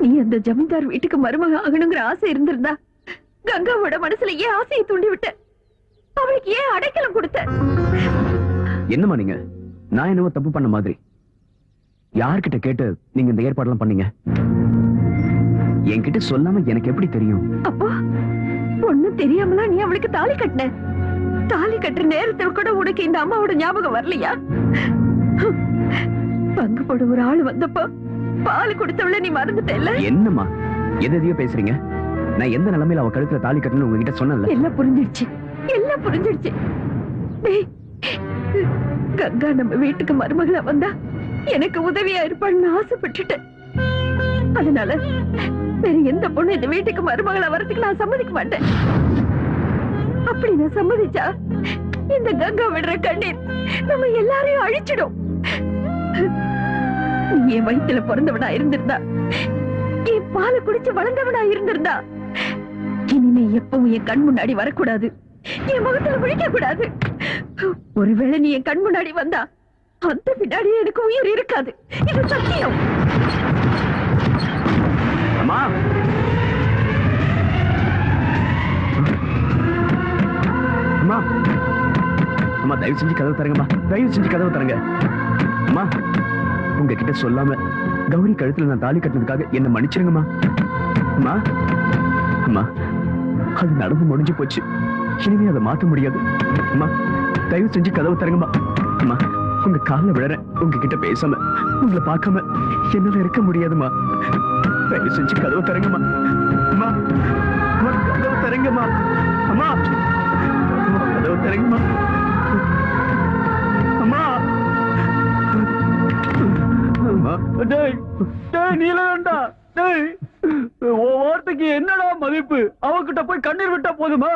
நீ அந்த ஜமீன்தார் வீட்டுக்கு மருமக ஆகணுங்கிற ஆசை இருந்திருந்தா கங்காவோட மனசுல ஏன் ஆசையை தூண்டி விட்ட? அவளுக்கு ஏன் அடைக்கலம் கொடுத்த? என்னமா நீங்க? நான் என்னவோ தப்பு பண்ண மாதிரி. யார்கிட்ட கேட்டு நீங்க இந்த ஏற்பாடெல்லாம் பண்ணீங்க? என்கிட்ட சொல்லாம எனக்கு எப்படி தெரியும்? அப்போ ஒண்ணும் தெரியாமலாம் நீ அவளுக்கு தாலி கட்டின. தாலி கட்டுற நேரத்தில் கூட உனக்கு இந்த அம்மாவோட ஞாபகம் வரலையா? பங்கு போட ஒரு ஆள் வந்தப்போ பால் கொடுத்தவள நீ மறந்துட்டல. என்னம்மா எதையோ பேசுறீங்க? நான் எந்த நிலைமையில அவ கழுத்துல தாலி கட்டணும்னு உங்ககிட்ட சொன்னல? எல்லாம் புரிஞ்சிடுச்சு, எல்லாம் புரிஞ்சிடுச்சு. டேய், கங்கா நம்ம வீட்டுக்கு மருமகளா வந்தா எனக்கு உதவியா இருப்பான்னு ஆசைப்பட்டுட்டேன். அதனால வேற எந்த பொண்ணு இந்த வீட்டுக்கு மருமகளா வரதுக்கு நான் சம்மதிக்க மாட்டேன். அப்படி நான் சம்மதிச்சா இந்த கங்கா விடுற கண்ணீர் நம்ம எல்லாரையும் அழிச்சிடும். நீ என் வயித்துல பிறந்தவனா இருந்திருந்தா, என் பாலை குடிச்சு வளர்ந்தவனா இருந்திருந்தா, இனிமே எப்பவும் என் கண் முன்னாடி வரக்கூடாது, என் முகத்துல விழிக்க கூடாது. ஒருவேளை நீ என் கண் முன்னாடி வந்தா அந்த பின்னாடியே எனக்கு உயிர் இருக்காது. இது சத்தியம். அம்மா அம்மா அம்மா தயவு செஞ்சு கதவு தரங்கம்மா, தயவு செஞ்சு கதவு தரங்க. அம்மா உங்ககிட்ட சொல்லாம கௌரி கழுத்துல நான் தாலி கட்டினதுக்காக என்ன மன்னிச்சிருங்கம்மா. அம்மா அம்மா அது நடந்து முடிஞ்சு போச்சு, இனிமே அதை மாத்த முடியாது. அம்மா தயவு செஞ்சு கதவு தரங்கம்மா. அம்மா உங்க காலில் விழறேன், உங்ககிட்ட பேசாம உங்களை பார்க்காம என்னால இருக்க முடியாதுமா. தயவு செஞ்சு கதவு தரங்கம்மா. அம்மா அம்மா கதவு தரங்கம்மா. அம்மா அம்மா கதவு தரங்கம்மா. அம்மா அம்மா டேய் டேய் நீலகண்டா, டேய் உன் வார்த்தைக்கு என்னடா மதிப்பு? அவகிட்ட போய் கண்ணீர் விட்டா போதுமா?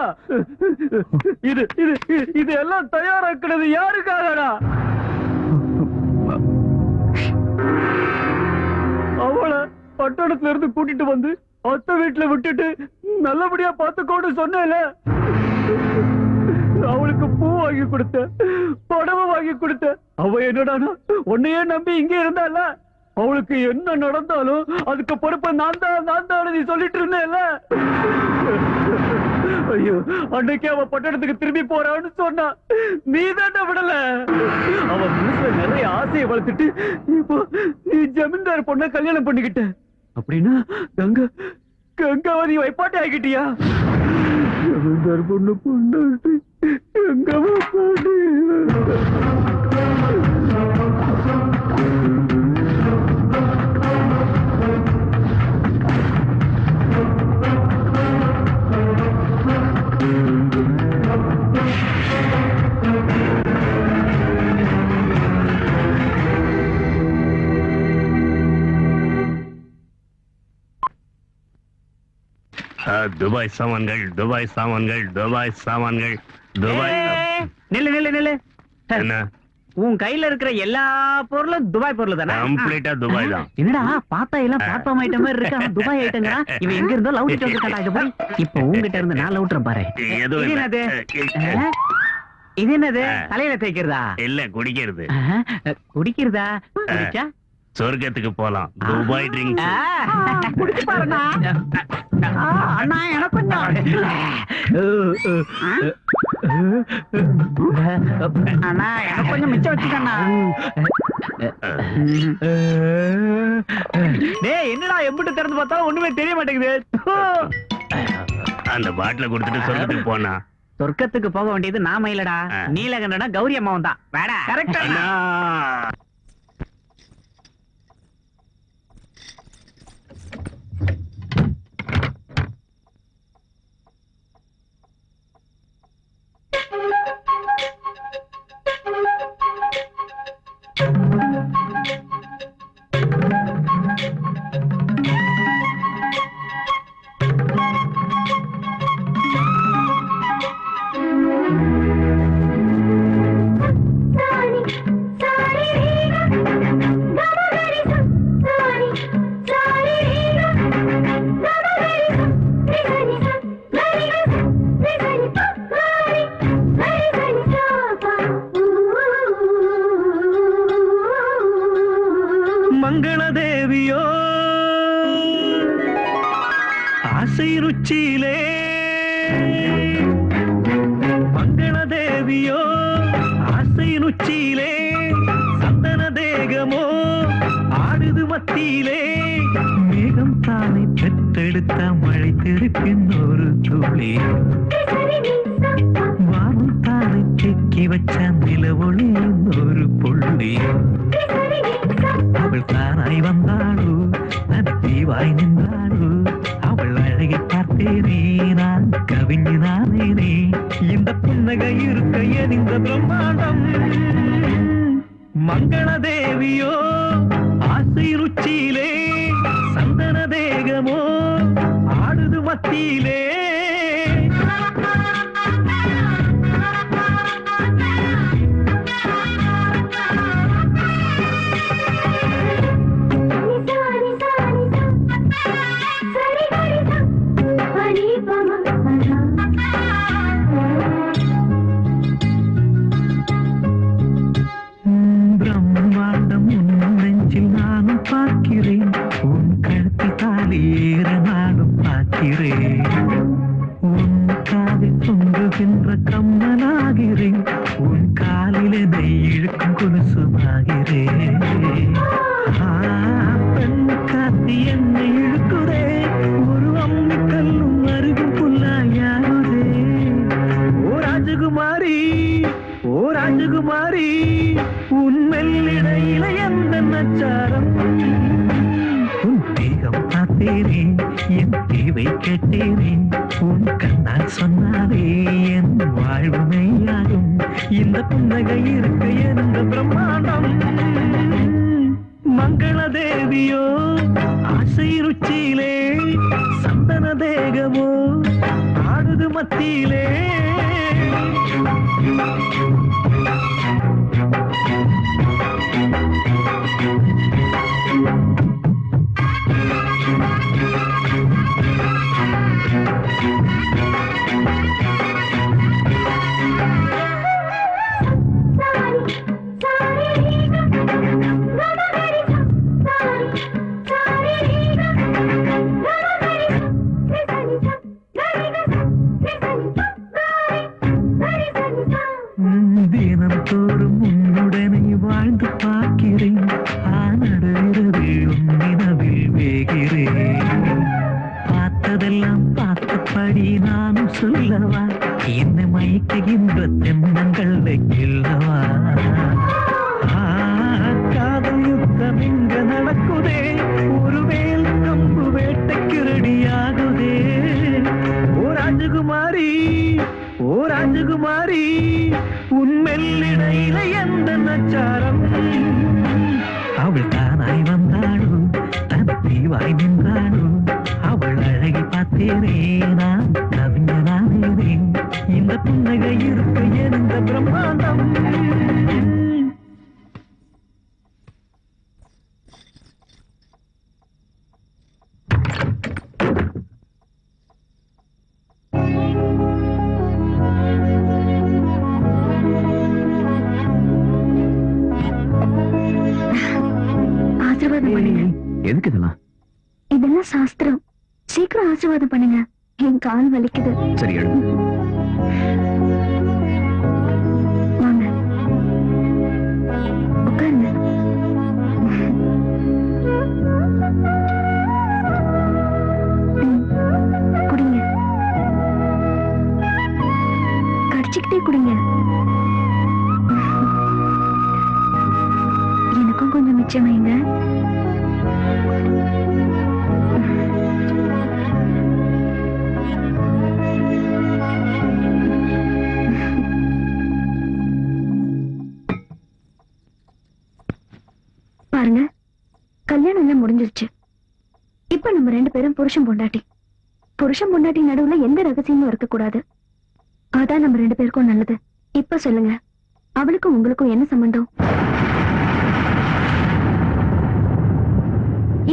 இது இது இது எல்லாம் தயாராக்குறது யாருக்காகடா? அவளை பட்டணத்துல இருந்து கூட்டிட்டு வந்து அத்தை வீட்டுல விட்டுட்டு நல்லபடியா பாத்துக்கோன்னு சொன்னேல. அவளுக்கு பூ வாங்கி கொடுத்த, புடவை வாங்கி கொடுத்த. அவ என்னடானா உன்னையே நம்பி இங்க இருந்தால. அவளுக்கு என்ன நடந்தாலும் அதுக்கு பொறுப்பை நான் தான் நீ சொல்லிட்டு இருந்தேல. ஐயோ அன்னைக்கு அவ பட்டணத்துக்கு திரும்பி போறான்னு சொன்னா நீ தானே விடல. அவ மனசுல நிறைய ஆசையை வளர்த்துட்டு இப்போ நீ ஜமீன்தார் பொண்ண கல்யாணம் பண்ணிக்கிட்ட. அப்படின்னா கங்காவதி வைப்பாட்டி ஆகிட்டியா? ஜமீன்தார் பொண்ணு பொண்ணு கங்காவா பாட்டி. துபாய் சாமான்கள், துபாய் சாமான்கள், துபாய் சாமான்கள், துபாய். நில்லு நில்லு நில்லு. என்ன உன் கையில இருக்கிற எல்லா பொருளும் துபாய் பொருள் தானே? கம்ப்ளீட்டா துபாய் தான். என்னடா பார்த்தா எல்லாம் பிளாட்ஃபார்ம் ஐட்டம் மாதிரி இருக்கு, அவன் துபாய் ஐட்டங்கிறா. இவன் எங்க இருந்தோ லவுட் வந்திருக்காடா. இது போய் இப்போ உங்ககிட்ட இருந்து நான் லவுட்றேன் பாரு. எதுவும் இது இல்ல. என்னது? இது என்னது? தலையில தேய்க்கிறதா? இல்ல குடிக்கிறது. குடிக்கிறதா? குடிச்சா சொர்க்கத்துக்கு போலாம். Dubai drinks. குடிச்சு பாருண்ணா. அண்ணா எனக்கு கொஞ்சம். அண்ணா எனக்கு கொஞ்சம் மிச்சம் வச்சுக்கண்ணா. டேய் என்னடா எம்பிட்டு திறந்து பார்த்தா ஒண்ணுமே தெரிய மாட்டேங்குது. அந்த பாட்டில கொடுத்துட்டு சொர்க்கத்துக்கு போனா. சொர்க்கத்துக்கு போக வேண்டியது நாம இல்லடா, நீலகண்டனா கௌரி அம்மாவும் தான். வேடா கரெக்டா? மங்களதேவியோ ஆசை ருச்சியிலே, மங்களதேவியோ ஆசை ருச்சியிலே, சந்தன தேகமோ ஆடுது மத்தியிலே. மேகம் தானே பெற்றெடுத்த மழை திருப்பின் ஒரு துளி, வானம் தானே செக்கி வச்ச நில ஒளியின் ஒரு புள்ளி. அவள் தானாய் வந்தாளோ நதிவாய் நின்றாளோ, அவள் அழகை பார்த்தேனே நான் கவிஞ நானேனே. இந்த புன்னகை இருக்க எனிந்த பிரம்மாண்டம் மங்கள தேவியோ ஆசை ருச்சியிலே சந்தன தேகமோ ஆடுது மத்தியிலே பிரம்மாண்டம் உன் நெஞ்சில் நானும் பார்க்கிறேன் உன் கழுத்து தாலி ஏற நானும் பார்க்கிறேன் உன் காதில் தொங்குகின்ற கம்மலாகிறேன் உன் காலிலே நெய் இழுக்கும் கொலுசுமாகிறேன் பெண் காத்தி என்னை இழுக்குதே ஒரு அம்மி கல்லும் அருகும் புல்லாயாகுதே ஓ ராஜகுமாரி ஓ ராஜகுமாரி உன் மெல்லிடையில எந்த நச்சாரம் உன் தேகம் பார்த்தேனே என் தேவை கேட்டேனே உன் கண்ணால் சொன்னாரே என் வாழ்வு மெய்யாகும் இந்த புன்னகை இருக்க எந்த பிரம்மாண்டம் மங்கள தேவியோ ஆசை ருச்சியிலே சந்தன தேகமோ ஆடுது மத்தியிலே தினம் தோறும் உன்னுடனே வாழ்ந்து பார்க்கிறேன் ஆனடுகிறது உன்னினவில் வேகிறேன் பார்த்ததெல்லாம் பார்த்தபடி நானும் சொல்லவா என்னை மயக்குகின்ற தென்னங்கள் இல்லவா காதல் யுத்தம் இங்க நடக்குதே ஒரு வேல் கம்பு வேட்டைக்கு ரெடியாகுதே ஓ ராஜகுமாரி ஓ ராஜகுமாரி உன் மெல்லிடையில எந்த நச்சாரம் அவள் தானாய் வந்தாளோ தன் தீவாய் நின்றாளோ அவள் அழகி பார்த்தேனே நான் கவிஞனானேனே இந்த புன்னகை இருக்க எந்த பிரம்மாண்டம் ஆசீர்வாதம் பண்ணுங்க. எதுக்கு இதெல்லாம்? இதெல்லாம் சாஸ்திரம். சீக்கிரம் ஆசீர்வாதம் பண்ணுங்க, என் கால் வலிக்குது. சரி எடு. வாங்க உட்காருங்க. குடிங்க, கடிச்சுக்கிட்டே குடிங்க. எனக்கும் கொஞ்சம் மிச்சம் வைங்க. பாருங்க, கல்யாணம் எல்லாம் முடிஞ்சிருச்சு. இப்ப நம்ம 2 பேரும் புருஷன் பொண்டாட்டி. புருஷன் பொண்டாட்டி நடுவுல எந்த ரகசியமும் இருக்க கூடாது. அதான் நம்ம 2 பேருக்கும் நல்லது. இப்ப சொல்லுங்க, அவளுக்கும் உங்களுக்கும் என்ன சம்பந்தம்?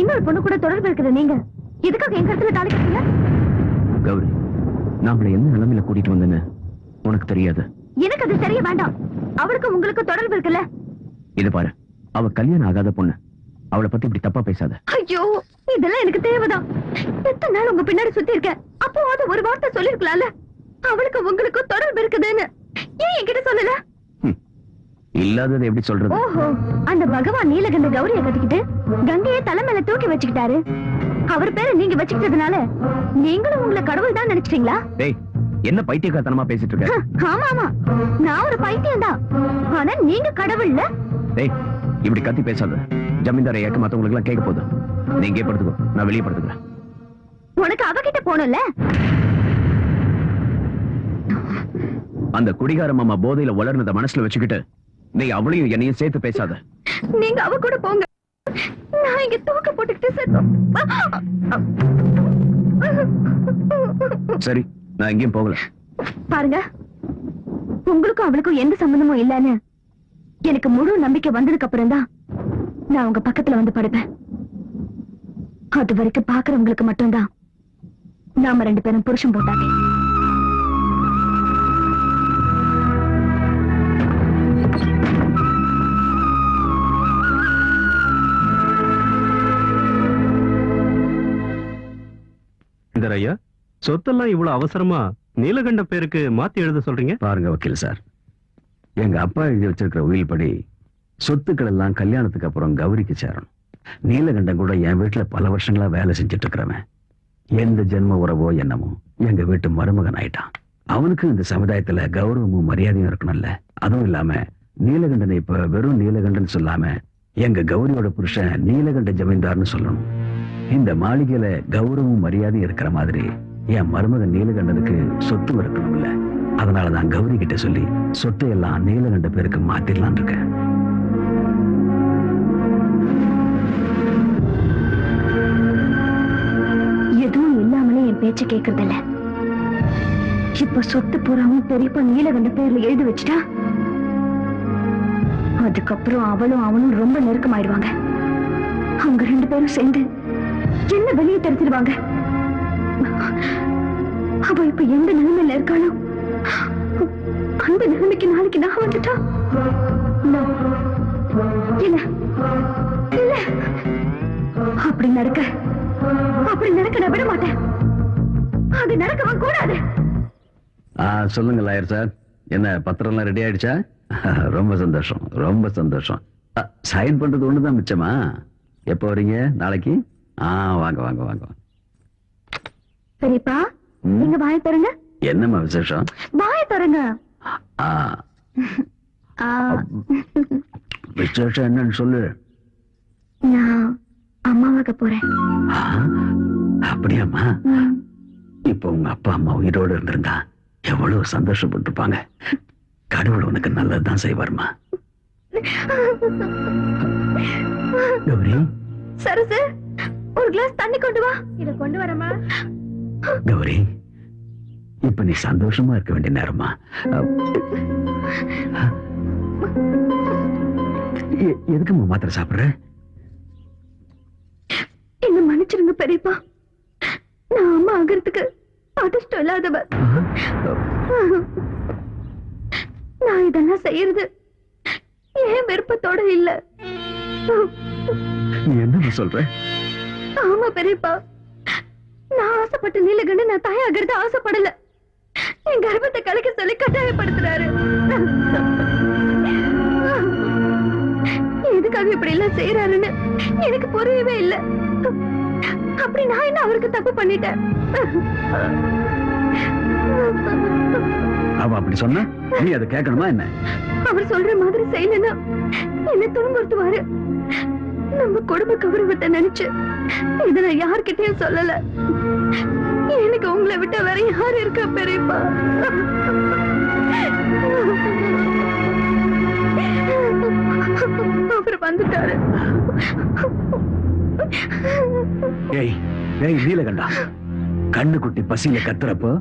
இன்னொரு பொண்ணு கூட தொடர்பு இருக்கிற நீங்க எதுக்காக என் கருத்துல தாலி கட்டுங்க? கௌரி, நாமளை என்ன நிலைமையில கூட்டிட்டு வந்தேன்னு உனக்கு தெரியாது. எனக்கு அது தெரிய வேண்டாம். அவளுக்கும் உங்களுக்கும் தொடர்பு இருக்குல்ல? இது பாரு, அவ கல்யாணம் ஆகாத பொண்ணு. அவளை பத்தி இப்படி தப்பா பேசாத. ஐயோ, இதெல்லாம் எனக்கு தேவைதான். எத்தனை நாள் உங்க பின்னாடி சுத்தி இருக்க, அப்போ அது ஒரு வார்த்தை சொல்லிருக்கலாம்ல, அவளுக்கு உங்களுக்கும் தொடர்பு இருக்குதுன்னு. ஏன் என்கிட்ட சொல்லல? இல்லாதது எப்படி சொல்றது? ஓஹோ, அந்த பகவான் நீலகண்ட கௌரிய கட்டிக்கிட்டு கங்கையை தலைமையில தூக்கி வச்சுக்கிட்டாரு. அவர் பேரை நீங்க வச்சுக்கிட்டதுனால நீங்களும் உங்களை கடவுள் தான் நினைச்சிட்டீங்களா? டேய், என்ன பைத்தியக்காரத்தனமா பேசிட்டு இருக்க? ஆமா ஆமா, நான் ஒரு பைத்தியம் தான். ஆனா நீங்க கடவுள்ல. டேய், இப்படி கத்தி பேசாத. ஜமீன்தாரை ஏக்க மத்தவங்களுக்கு எல்லாம் கேட்க போதும். நீ இங்கே படுத்துக்கோ, நான் வெளியே படுத்துக்கிறேன். உனக்கு அவகிட்ட போகணும்ல. அந்த குடிகார மாமா போதையில வளர்னத மனசுல வச்சுக்கிட்டு நீ அவளையும் என்னையும் சேர்த்து பேசாத. நீங்க அவ கூட போங்க. நான் இங்க தூக்க போட்டுக்கிட்டு செத்தோம். சரி, நான் எங்கேயும் போகல. பாருங்க, உங்களுக்கும் அவளுக்கும் எந்த சம்பந்தமும் இல்லன்னு எனக்கு முழு நம்பிக்கை வந்ததுக்கு அப்புறம் தான் நான் உங்க பக்கத்துல வந்து படுப்பேன். அது வரைக்கும் பாக்குறவங்களுக்கு மட்டும்தான் நாம 2 பேரும் புருஷன் போட்டாங்க. இந்த ஐயா, சொத்தெல்லாம் இவ்வளவு அவசரமா நீலகண்ட பேருக்கு மாத்தி எழுத சொல்றீங்க? பாருங்க வக்கீல் சார், எங்க அப்பா எழுதி வச்சிருக்கிற உயில் படி சொத்துக்கள் எல்லாம் கல்யாணத்துக்கு அப்புறம் கௌரிக்கு சேரணும். நீலகண்டன் கூட என் வீட்டுல பல வருஷங்களா வேலை செஞ்சுட்டு இருக்கிறவன். எந்த ஜென்ம உறவோ என்னமோ எங்க வீட்டு மருமகன் ஆயிட்டான். அவனுக்கு இந்த சமுதாயத்துல கௌரவமும் மரியாதையும் இருக்கணும்ல. அதுவும் இல்லாம நீலகண்டனை இப்ப வெறும் நீலகண்டன் சொல்லாம எங்க கௌரியோட புருஷன் நீலகண்ட ஜமீன்தார்னு சொல்லணும். இந்த மாளிகையில கௌரவமும் மரியாதையும் இருக்கிற மாதிரி என் மருமகன் நீலகண்டனுக்கு சொத்து இருக்கணும்ல. அதனால நான் கௌரி கிட்ட சொல்லி சொத்தை எல்லாம் நீலகண்ட பேருக்கு மாத்திடலான் இருக்கேன். எதுவும் இல்லாமலே என் பேச்ச கேக்குறதில்ல. இப்ப சொத்து பூராவும் பெரியப்பா நீலகண்ட பேர்ல எழுதி வச்சுட்டா அதுக்கப்புறம் அவளும் அவனும் ரொம்ப நெருக்கமாயிடுவாங்க. அவங்க 2 பேரும் சேர்ந்து என்ன வெளியே தெரிஞ்சிருவாங்க. அவ இப்ப எந்த நிலைமையில இருக்காளோ அந்த நிலைமைக்கு நாளைக்கு நான் வந்துட்டா இல்ல இல்ல, அப்படி நடக்க நான் விட மாட்டேன். அது நடக்கவும் கூடாது. சொல்லுங்க லாயர் சார், என்ன பத்திரம் எல்லாம் ரெடி ஆயிடுச்சா? ரொம்ப சந்தோஷம், ரொம்ப சந்தோஷம். சைன் பண்றது ஒண்ணுதான் மிச்சமா? எப்ப வரீங்க? நாளைக்கு? வாங்க வாங்க வாங்க. பெரியப்பா, நீங்க வாயை தருங்க. என்னம்மா விசேஷம்? வாயை தருங்க. விசேஷம் என்னன்னு சொல்லு. நான் அம்மாவாக போறேன். அப்படியாம்மா? இப்ப உங்க அப்பா அம்மா உயிரோடு இருந்திருந்தா எவ்வளவு சந்தோஷப்பட்டிருப்பாங்க. கடவுள் உனக்கு நல்லதுதான் செய்வார்மா. கௌரி, சரசு, ஒரு கிளாஸ் தண்ணி கொண்டு வா. இத கொண்டு வரமா? கௌரி, இப்ப நீ சந்தோஷமா இருக்க வேண்டிய நேரமா. எதுக்கு மாத்திரை சாப்பிடுற? என்ன மன்னிச்சிருங்க பெரியப்பா, நான் அம்மா ஆகிறதுக்கு அதிர்ஷ்டம் இல்லாதவ. நான் இதெல்லாம் செய்யறது ஏன் விருப்பத்தோட இல்ல. நீ என்ன சொல்ற? ஆமா பெரியப்பா, நான் ஆசைப்பட்ட நீலகண்ட நான் தாயாகிறது ஆசைப்படல. என் கர்ப்பத்தை கலைக்க சொல்லி கட்டாயப்படுத்துறாரு. எதுக்காக இப்படி எல்லாம் செய்யறாருன்னு எனக்கு புரியவே இல்லை. அப்படி நான் என்ன அவருக்கு தப்பு பண்ணிட்டேன்? அவ அப்படி சொன்ன நீ அதை கேட்கணுமா என்ன? அவர் சொல்ற மாதிரி செய்யலன்னா என்ன துன்புறுத்துவாரு. நம்ம குடும்ப கௌரவத்தை நினைச்சு இதை நான் யார்கிட்டயும் சொல்லல. எனக்கு உங்களை விட்ட வேற யார் இருக்கா பெரியப்பா? அவர் வந்துட்டாரு. ஏய் ஏய் நீலகண்டா, கண்ணு குட்டி பசியில கத்துறப்போ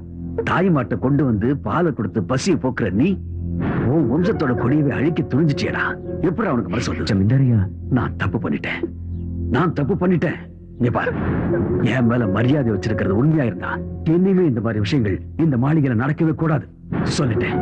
தாய் மாட்டை கொண்டு வந்து பாலை கொடுத்து பசியை போக்குற நீ உன் வம்சத்தோட கொடியவை அழிக்க துணிஞ்சிட்டியடா. எப்படி அவனுக்கு மனசு வந்து? ஜமீன்தாரியா, நான் தப்பு பண்ணிட்டேன். நீ பாரு, என் மேல மரியாதை வச்சிருக்கிறது உண்மையா இருந்தா என்னையுமே இந்த மாதிரி விஷயங்கள் இந்த மாளிகையில நடக்கவே கூடாது சொல்லிட்டேன்.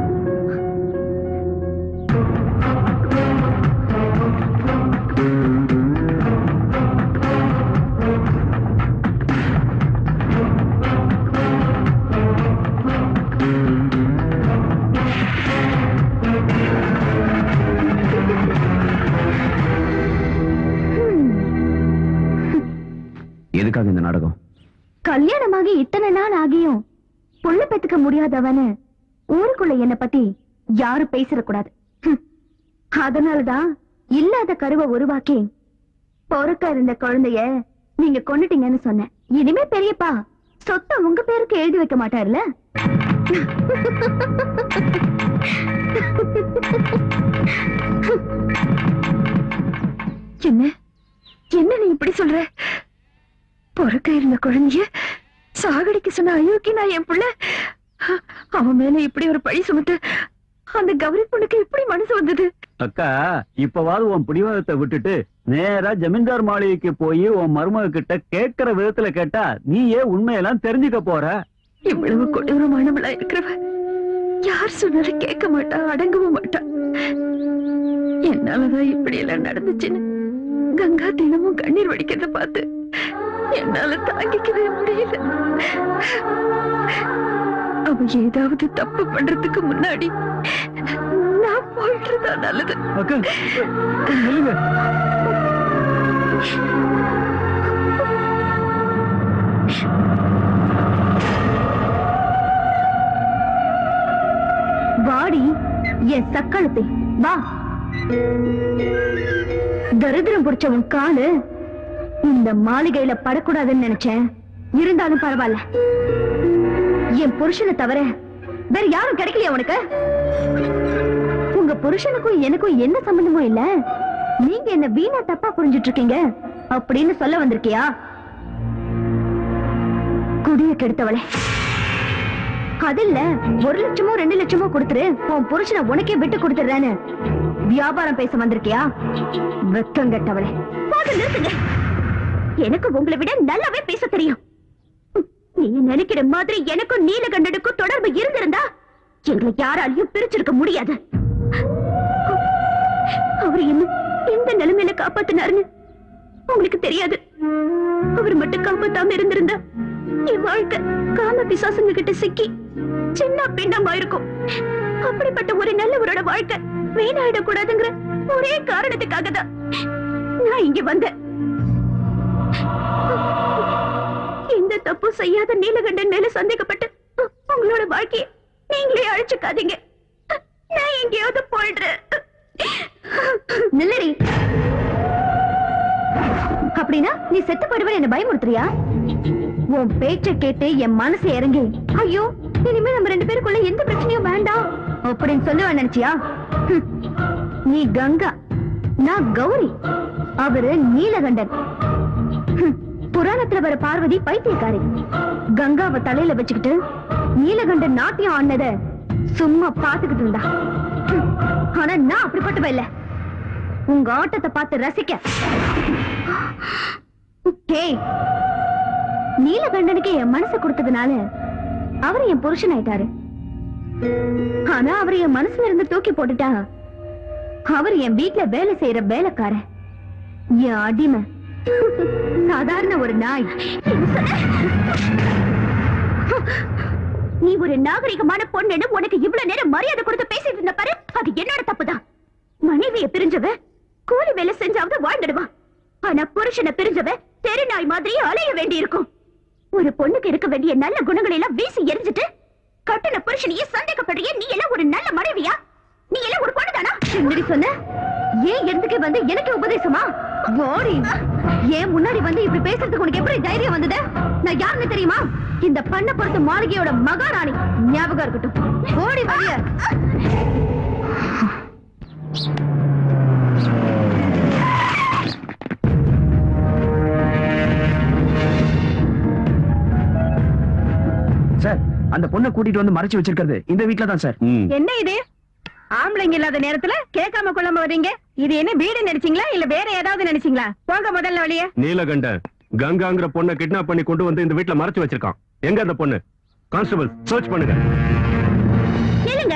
எதுக்காக இந்த நாடகம்? கல்யாணமாகி இத்தனை நாள் ஆகியும் புள்ள பெத்துக்க முடியாதவனு ஊருக்குள்ள என்ன பத்தி யாரும் பேசிடக்கூடாது. அதனாலதான் இல்லாத கருவை உருவாக்கி பொறுக்க இருந்த குழந்தைய நீங்க கொன்னுட்டீங்கன்னு சொன்னேன். இனிமே பெரியப்பா சொத்தை உங்க பேருக்கு எழுதி வைக்க மாட்டாருல்ல? என்ன என்ன நீ இப்படி சொல்ற? பொறுக்க இருந்த குழந்தைய சாகடிக்க சொன்ன அயோக்கி நான் என் புள்ள. அவன் மேல இப்படி ஒரு பழி சுமத்து அந்த கௌரி பொண்ணுக்கு எப்படி மனசு வந்தது? அக்கா, இப்பவாது உன் பிடிவாதத்தை விட்டுட்டு நேரா ஜமீன்தார் மாளிகைக்கு போய் உன் மருமக கிட்ட கேட்கிற விதத்துல கேட்டா நீயே உண்மையெல்லாம் தெரிஞ்சுக்க போற. இவ்வளவு கொடூரமானவளா இருக்கிறவ யார் சொன்னாலும் கேட்க மாட்டா, அடங்கவும் மாட்டா. என்னாலதான் இப்படி எல்லாம் நடந்துச்சுன்னு கங்கா தினமும் கண்ணீர் வடிக்கிறத பார்த்து என்னால தாங்கிக்கவே முடியல. அவ ஏதாவது தப்பு பண்றதுக்கு முன்னாடி நான் போயிட்டுதான் நல்லது. அக்கா, நில்லுங்க. வாடி என் சக்களத்தை வா. தரித்திரம் பிடிச்சவன் காலு இந்த மாளிகையில படக்கூடாதுன்னு நினைச்சேன். இருந்தாலும் பரவாயில்ல. என் புருஷனை தவிர வேற யாரும் கிடைக்கலையா உனக்கு? உங்க புருஷனுக்கும் எனக்கும் என்ன சம்பந்தமும் இல்ல. நீங்க என்ன வீணா தப்பா புரிஞ்சிட்டு இருக்கீங்க அப்படின்னு சொல்ல வந்திருக்கியா? குடிய கெடுத்தவளே, அதில்ல 1 லட்சமோ 2 லட்சமோ கொடுத்துரு, உன் புருஷனை உனக்கே விட்டு கொடுத்துறேன்னு வியாபாரம் பேச வந்திருக்கியா? வெக்கம் கெட்டவளே, போதும் நிறுத்துங்க. எனக்கு உங்களை விட நல்லாவே பேச தெரியும். நீங்க நினைக்கிற மாதிரி எனக்கும் நீலகண்டனுக்கும் தொடர்பு இருந்திருந்தா எங்களை யாராலையும் பிரிச்சிருக்க முடியாது. அவர் என்ன எந்த நிலைமையில காப்பாத்தினாருன்னு உங்களுக்கு தெரியாது. அவர் மட்டும் காப்பாத்தாம இருந்திருந்தா என் வாழ்க்கை காம பிசாசுங்க கிட்ட சிக்கி சின்ன பின்னமா இருக்கும். அப்படிப்பட்ட ஒரு நல்லவரோட வாழ்க்கை வீணாயிடக் கூடாதுங்கிற ஒரே காரணத்துக்காக தான் நான் இங்க வந்தேன். எந்த தப்பு செய்யாத நீலகண்டன் மேல சந்தேகப்பட்டு உங்களோட வாழ்க்கையை நீங்களே அழிச்சுக்காதீங்க. நான் எங்கேயாவது போயிடுறேன். நில்லடி. அப்படின்னா நீ செத்து போயிடுவேன் என்ன பயமுறுத்துறியா? உன் பேச்ச கேட்டு என் மனசு இறங்கி ஐயோ இனிமே நம்ம 2 பேருக்குள்ள எந்த பிரச்சனையும் வேண்டாம் அப்படின்னு சொல்லுவேன் நினைச்சியா? நீ கங்கா, நான் கௌரி, அவரு நீலகண்டன். புராணத்துல வர பார்வதி பைத்தியக்காரி. கங்காவை தலையில வச்சுக்கிட்டு நீலகண்டன் நாட்டியம் ஆனத சும்மா பாத்துக்கிட்டு இருந்தா. ஆனா நான் அப்படிப்பட்டவ இல்ல. உங்க ஆட்டத்தை பார்த்து ரசிக்க. நீலகண்டனுக்கு என் மனசை கொடுத்ததுனால அவர் என் புருஷன் ஆயிட்டாரு. ஆனா அவர் என் மனசுல இருந்து தூக்கி போட்டுட்டா அவர் என் வீட்டுல வேலை செய்யற வேலைக்காரன், என் அடிமை, சாதாரண ஒரு நாய். நீ ஒரு நாகரிகமான பொண்ணுன்னு உனக்கு இவ்வளவு நேரம் மரியாதை கொடுத்து பேசிட்டு இருந்த பாரு, அது என்னோட தப்புதான். மனைவியை பிரிஞ்சவ கூலி வேலை செஞ்சாவது வாழ்ந்துடுவான். ஆனா புருஷனை பிரிஞ்சவ தெரு நாய் மாதிரி அலைய வேண்டி இருக்கும். ஒரு பொண்ணுக்கு இருக்க வேண்டிய நல்ல குணங்களை எல்லாம் வீசி எரிஞ்சிட்டு கட்டின புருஷனையே சந்தேகப்படுறிய நீ எல்லாம் ஒரு நல்ல மனைவியா? நீ எல்லாம் ஒரு பொண்ணுதானா? என்னடி சொன்ன? ஏன் எதுக்கு வந்து எனக்கு உபதேசமா? ஓடி ஏன் முன்னாடி வந்து இப்படி பேசுறதுக்கு உனக்கு எப்படி தைரியம் வந்தது? நான் யாருன்னு தெரியுமா? இந்த பண்ண பொறுத்த மாளிகையோட மகாராணி. ஞாபகம் இருக்கட்டும். ஓடி வரிய. சார், அந்த பொண்ணை கூட்டிட்டு வந்து மறைச்சு வச்சிருக்கிறது இந்த வீட்டுல தான் சார். என்ன இது? ஆம்பளைங்க இல்லாத நேரத்துல கேட்காம கொள்ளாம வர்றீங்க. இது என்ன வீடு நினைச்சீங்களா இல்ல வேற ஏதாவது நினைச்சீங்களா? போங்க முதல்ல வழியே. நீலகண்டன் கங்காங்கிற பொண்ணை கிட்னாப் பண்ணி கொண்டு வந்து இந்த வீட்டுல மறைச்சு வச்சிருக்கான். எங்க அந்த பொண்ணு? கான்ஸ்டபிள் சர்ச் பண்ணுங்க. கேளுங்க,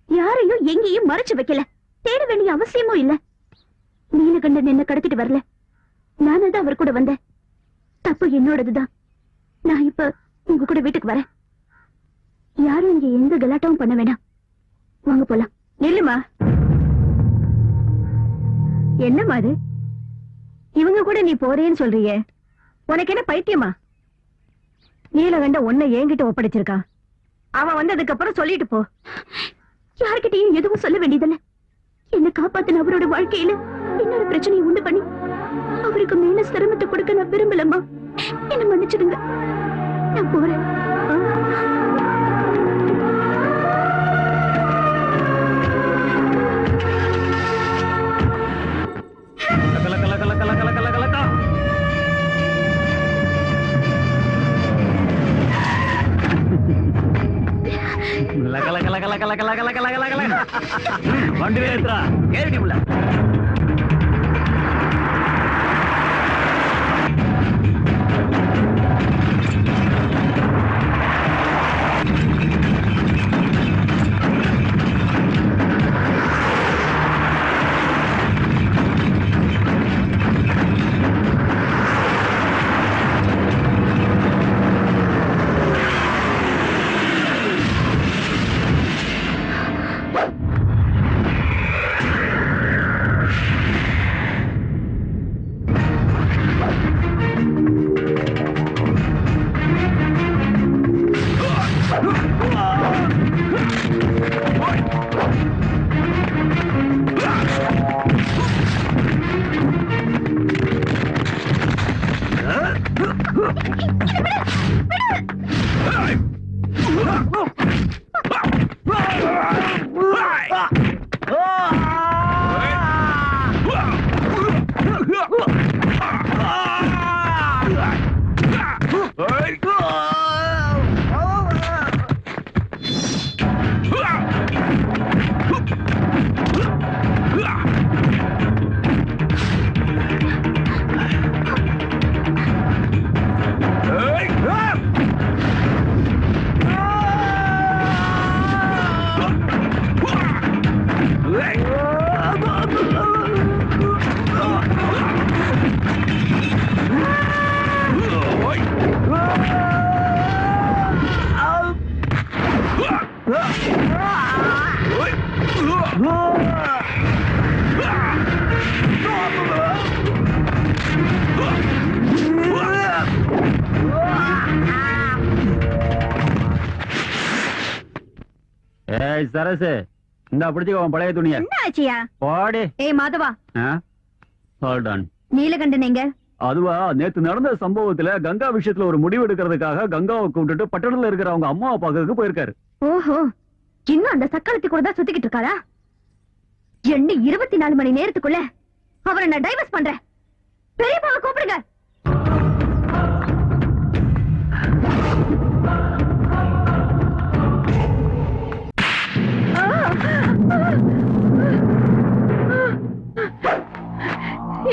யாரையும் எங்கேயும் மறைச்சு வைக்கல. தேட வேண்டிய அவசியமும் இல்ல. நீலகண்டன் என்ன கடத்திட்டு வரல, நானே தான் அவர் கூட வந்தேன். தப்பு என்னோடதுதான். நான் இப்ப உங்க கூட வீட்டுக்கு வரேன். யாரும் இங்க எந்த கலாட்டாவும் பண்ண வேண்டாம். வாங்க போலாம். நில்லுமா. என்னம்மா அது? இவங்க கூட நீ போறேன்னு சொல்றியே, உனக்கு என்ன பைத்தியமா? நீலகண்ட உன்னை என்கிட்ட ஒப்படைச்சிருக்கான். அவன் வந்ததுக்கு அப்புறம் சொல்லிட்டு போ. யார்கிட்டயும் எதுவும் சொல்ல வேண்டியதில்ல. என்ன காப்பாத்தின அவரோட வாழ்க்கையில இன்னொரு பிரச்சனையை உண்டு பண்ணி அவருக்கு மேல சிரமத்தை கொடுக்க நான் விரும்பலம்மா. என்ன மன்னிச்சிடுங்க. நான் போறேன். வண்டி ஏத்துறா. ஏறிடி உள்ள. ஏய் சரசு, இந்த பிடிச்சுக்க உன் பழைய துணிய. என்ன ஆச்சியா? போடி. ஏய் மாதவா, ஹோல்ட் ஆன். நீலகண்டன் எங்க? அதுவா, நேத்து நடந்த சம்பவத்துல கங்கா விஷயத்துல ஒரு முடிவு எடுக்கிறதுக்காக கங்காவை கூப்பிட்டுட்டு பட்டணத்துல இருக்கிற அவங்க அம்மாவை பார்க்கறதுக்கு போயிருக்காரு. ஓஹோ, இன்னும் அந்த சக்காலத்தி கூட தான் சுத்திக்கிட்டு இருக்காரா? என்ன 24 மணி நேரத்துக்குள்ள அவரை நான் டைவர்ஸ் பண்றேன். பெரியப்பாவை கூப்பிடுங்க.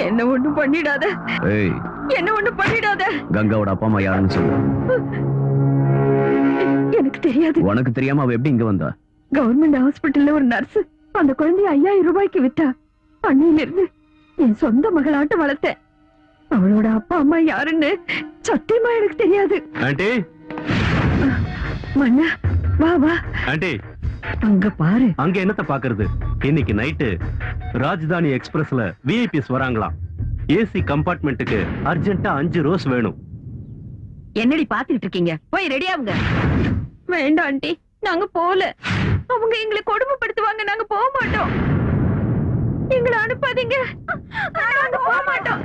என்ன ஒண்ணும் பண்ணிடாத, ஏய், என்ன ஒண்ணும் பண்ணிடாத. கங்காவோட அப்பா அம்மா யாருன்னு சொல்லு. எனக்கு தெரியாது. உனக்கு தெரியாம அவ எப்படி இங்க வந்தா? கவர்மெண்ட் ஹாஸ்பிட்டல்ல ஒரு நர்ஸ் அந்த குழந்தைய 5000 ரூபாய்க்கு வித்தா. அன்னையில இருந்து என் சொந்த மகளாட்ட வளர்த்தேன். அவளோட அப்பா அம்மா யாருன்னு சத்தியமா எனக்கு தெரியாது. ஆண்டி, மன்னா வா வா, ஆண்டி, அங்க பாரு. அங்க என்னத்த பாக்குறது? இன்னைக்கு நைட்டு ராஜதானி எக்ஸ்பிரஸ்ல விஐபிஸ் வராங்களாம். ஏசி கம்பார்ட்மெண்ட்டுக்கு அர்ஜென்ட்டா 5 ரோஸ் வேணும். என்னடி பாத்துக்கிட்டு இருக்கீங்க? போய் ரெடி ஆகுங்க. வேண்டாம் ஆண்டி, நாங்க போல. அவங்க எங்களை கொடுமைப்படுத்துவாங்க, நாங்க போக மாட்டோம். எங்களை அனுப்பாதீங்க, நாங்க போக மாட்டோம்.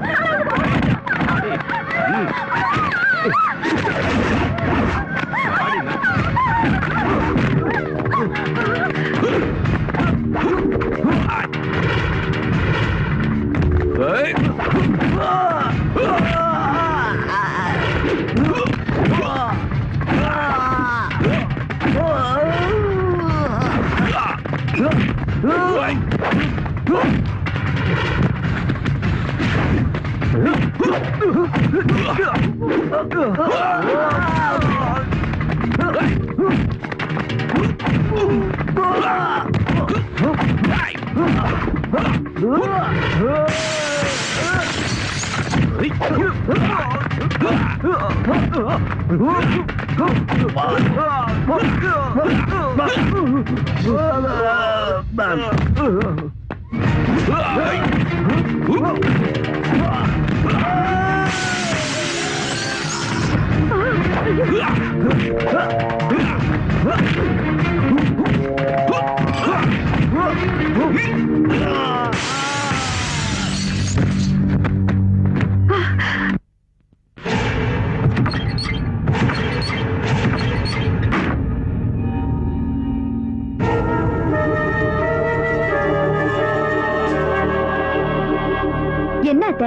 என்னத்த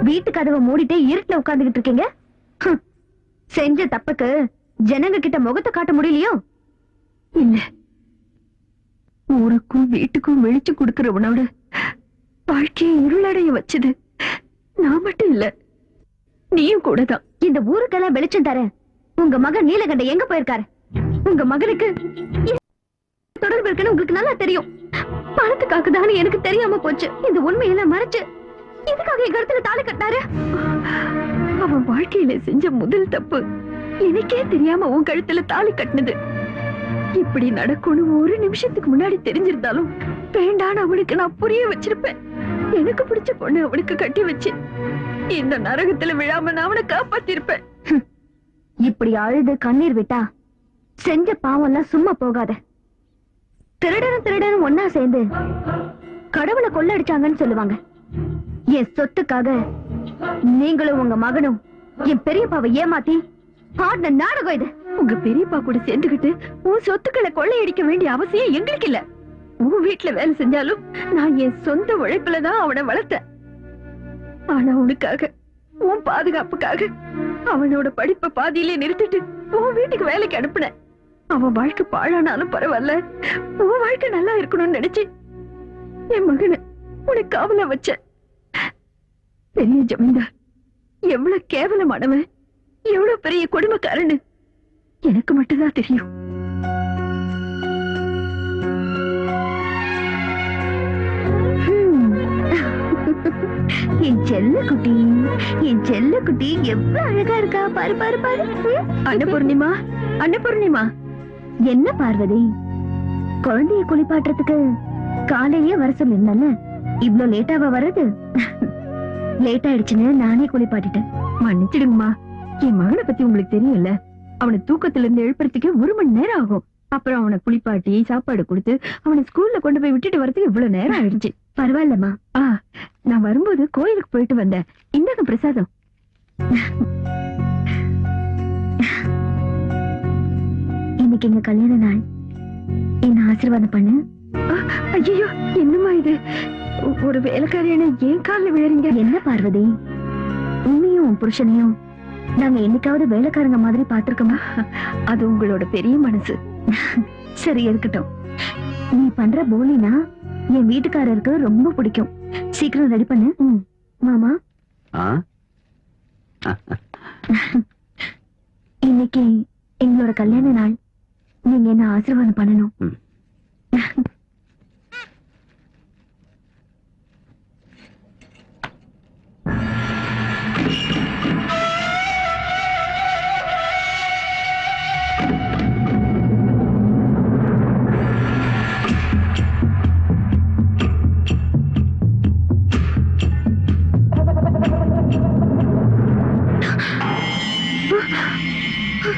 வீட்டு கதவை மூடிட்டு இருட்டுல உட்கார்ந்துகிட்டு இருக்கீங்க? செஞ்ச தப்புக்கு ஜனங்க கிட்ட முகத்தை காட்ட முடியலையோ? இல்ல, ஊருக்கும் வீட்டுக்கும் வெளிச்சு கொடுக்கறவனோட வாழ்க்கையை இருளடைய வச்சது நான் மட்டும் இல்ல, நீயும் கூட தான். இந்த ஊருக்கெல்லாம் வெளிச்சம் தர உங்க மகன் நீலகண்ட எங்க போயிருக்காரு? உங்க மகனுக்கு தொடர்பு இருக்குன்னு உங்களுக்கு நல்லா தெரியும். பணத்துக்காக தானே எனக்கு தெரியாம போச்சு. இந்த உண்மையெல்லாம் மறைச்சு இதுக்காக என் கருத்துல தாலி கட்டினாரு. அவன் வாழ்க்கையில செஞ்ச முதல் தப்பு எனக்கே தெரியாம உன் கழுத்துல தாலி கட்டினது. இப்படி நடக்கும்னு ஒரு நிமிஷத்துக்கு முன்னாடி தெரிஞ்சிருந்தாலும் வேண்டான்னு அவனுக்கு நான் புரிய வச்சிருப்பேன். எனக்கு பிடிச்ச பொண்ணு அவனுக்கு கட்டி வச்சு இந்த நரகத்துல விழாம நான் அவனை காப்பாத்திருப்பேன். இப்படி அழுது கண்ணீர் விட்டா செஞ்ச பாவம் எல்லாம் சும்மா போகாத. திருடனும் ஒன்னா சேர்ந்து கடவுளை கொள்ளடிச்சாங்கன்னு சொல்லுவாங்க. என் சொத்துக்காக நீங்களும் உங்க மகனும் என் பெரியப்பாவை ஏமாத்தி ஆடின நாடகம் இது. உங்க பெரியப்பா கூட சேர்ந்துகிட்டு உன் சொத்துக்களை கொள்ளையடிக்க வேண்டிய அவசியம் எங்களுக்கு இல்ல. உன் வீட்டுல வேலை செஞ்சாலும் நான் என் சொந்த உழைப்புலதான் அவனை வளர்த்தேன். ஆனா உனக்காக, உன் பாதுகாப்புக்காக அவனோட படிப்பை பாதியிலே நிறுத்திட்டு உன் வீட்டுக்கு வேலைக்கு அனுப்புன. அவன் வாழ்க்கை பாழானாலும் பரவாயில்ல, உன் வாழ்க்கை நல்லா இருக்கணும்னு நினைச்சு என் மகனை உனக்கு காவல வச்ச. பெரிய ஜமீன்தார் எவ்வளவு கேவலமானவன், எவ்வளவு பெரிய கொடுமைக்காரன்னு எனக்கு மட்டும்தான் தெரியும். என் செல்ல குட்டி, என் செல்ல குட்டி எவ்வளவு அழகா இருக்கா பாரு பாரு பாரு. அன்னபூர்ணிமா, அன்னபூர்ணிமா. என்ன பார்வதி, குழந்தைய குளிப்பாட்டுறதுக்கு காலையிலேயே வர சொல்லிருந்தேன்ல, இவ்ளோ லேட்டாவா வர்றது? லேட் ஆயிடுச்சுன்னு நானே குளிப்பாட்டிட்டேன். மன்னிச்சிடுங்கம்மா, என் மகனை பத்தி உங்களுக்கு தெரியும்ல. அவனை தூக்கத்துல இருந்து எழுப்புறதுக்கு 1 மணி நேரம் ஆகும். அப்புறம் அவனை குளிப்பாட்டி சாப்பாடு கொடுத்து அவனை ஸ்கூல்ல கொண்டு போய் விட்டுட்டு வரதுக்கு இவ்வளவு நேரம் ஆயிடுச்சு. பரவாயில்லம்மா. நான் வரும்போது கோயிலுக்கு போயிட்டு வந்தேன். இந்தாங்க பிரசாதம். இன்னைக்கு எங்க கல்யாண நாள், என்ன ஆசீர்வாதம் பண்ணு. ஐயோ, என்னம்மா இது? ஒரு வேலைக்காரியான ஏன் காலில் விழறீங்க? என்ன பார்வதி, உன்னையும் உன் புருஷனையும் நாங்க என்னைக்காவது வேலைக்காரங்க மாதிரி பாத்திருக்கோமா? அது உங்களோட பெரிய மனசு. சரி இருக்கட்டும். நீ பண்ற போலினா என் வீட்டுக்காரருக்கு ரொம்ப பிடிக்கும். சீக்கிரம் ரெடி பண்ணு. மாமா, இன்னைக்கு எங்களோட கல்யாண நாள், நீங்க என்ன ஆசீர்வாதம் பண்ணணும்.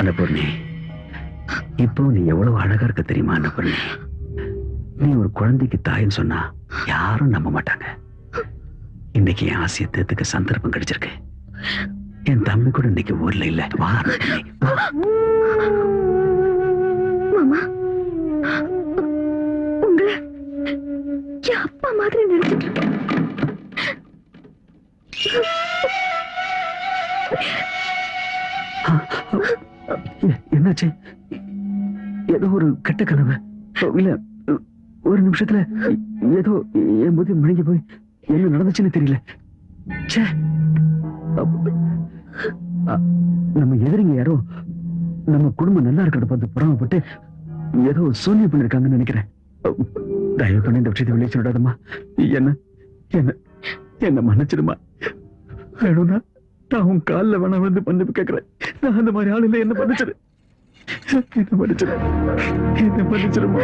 அன்னபூர்ணி, இப்போ நீ எவ்வளவு அழகா இருக்க தெரியுமா அன்னபூர்ணி? நீ ஒரு குழந்தைக்கு தாயின்னு சொன்னா யாரும் நம்ப மாட்டாங்க. இன்னைக்கு என் ஆசையை தேர்த்துக்க சந்தர்ப்பம் கிடைச்சிருக்கு. என் தம்பி கூட இன்னைக்கு ஊர்ல இல்ல. வா அன்னபூர்ணி, வா. மாமா, உங்களை என் அப்பா மாதிரி நினைச்சிட்டு இருக்கேன். என்னாச்சு? ஏதோ ஒரு கெட்ட கனவு இல்ல? ஒரு நிமிஷத்துல ஏதோ என் புத்தி முழுங்கி போய் என்ன நடந்துச்சுன்னு தெரியல. ச்சே, நம்ம எதிரிங்க யாரோ நம்ம குடும்பம் நல்லா இருக்கிறத பார்த்து புறாமப்பட்டு ஏதோ சூன்யம் பண்ணிருக்காங்கன்னு நினைக்கிறேன். தயவு பண்ணி இந்த விஷயத்தை வெளியே சொல்லாதம்மா. என்ன என்ன என்ன மன்னிச்சிடுமா. வேணும்னா நான் உன் காலில் வேணா வந்து மன்னிப்பு கேட்கிறேன். நான் அந்த மாதிரி ஆள் இல்லை. என்ன மன்னிச்சிடு, என்ன மன்னிச்சிடு, என்ன மன்னிச்சிடுமா.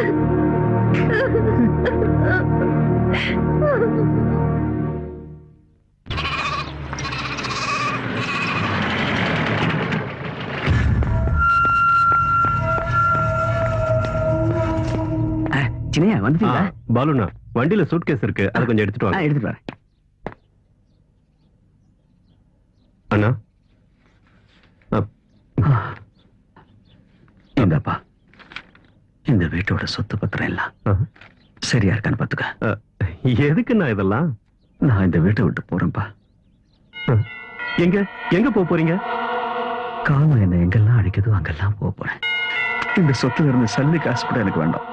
சின்னையா வந்துட்டீங்களா? பாலுண்ணா, வண்டியில சூட்கேஸ் இருக்கு, அதை கொஞ்சம் எடுத்துட்டு வாங்க. எடுத்துட்டு வரேன். அண்ணா, இந்தப்பா, இந்த வீட்டோட சொத்து பத்திரம் எல்லாம் சரியா இருக்கான்னு பாத்துக்க. எதுக்குண்ணா இதெல்லாம்? நான் இந்த வீட்டை விட்டு போறேன்ப்பா. எங்க எங்க போறீங்க? காலம் என்ன எங்கெல்லாம் அடிக்குதோ அங்கெல்லாம் போறேன். இந்த சொத்துல இருந்து சல்லி காசு கூட எனக்கு வேண்டாம்.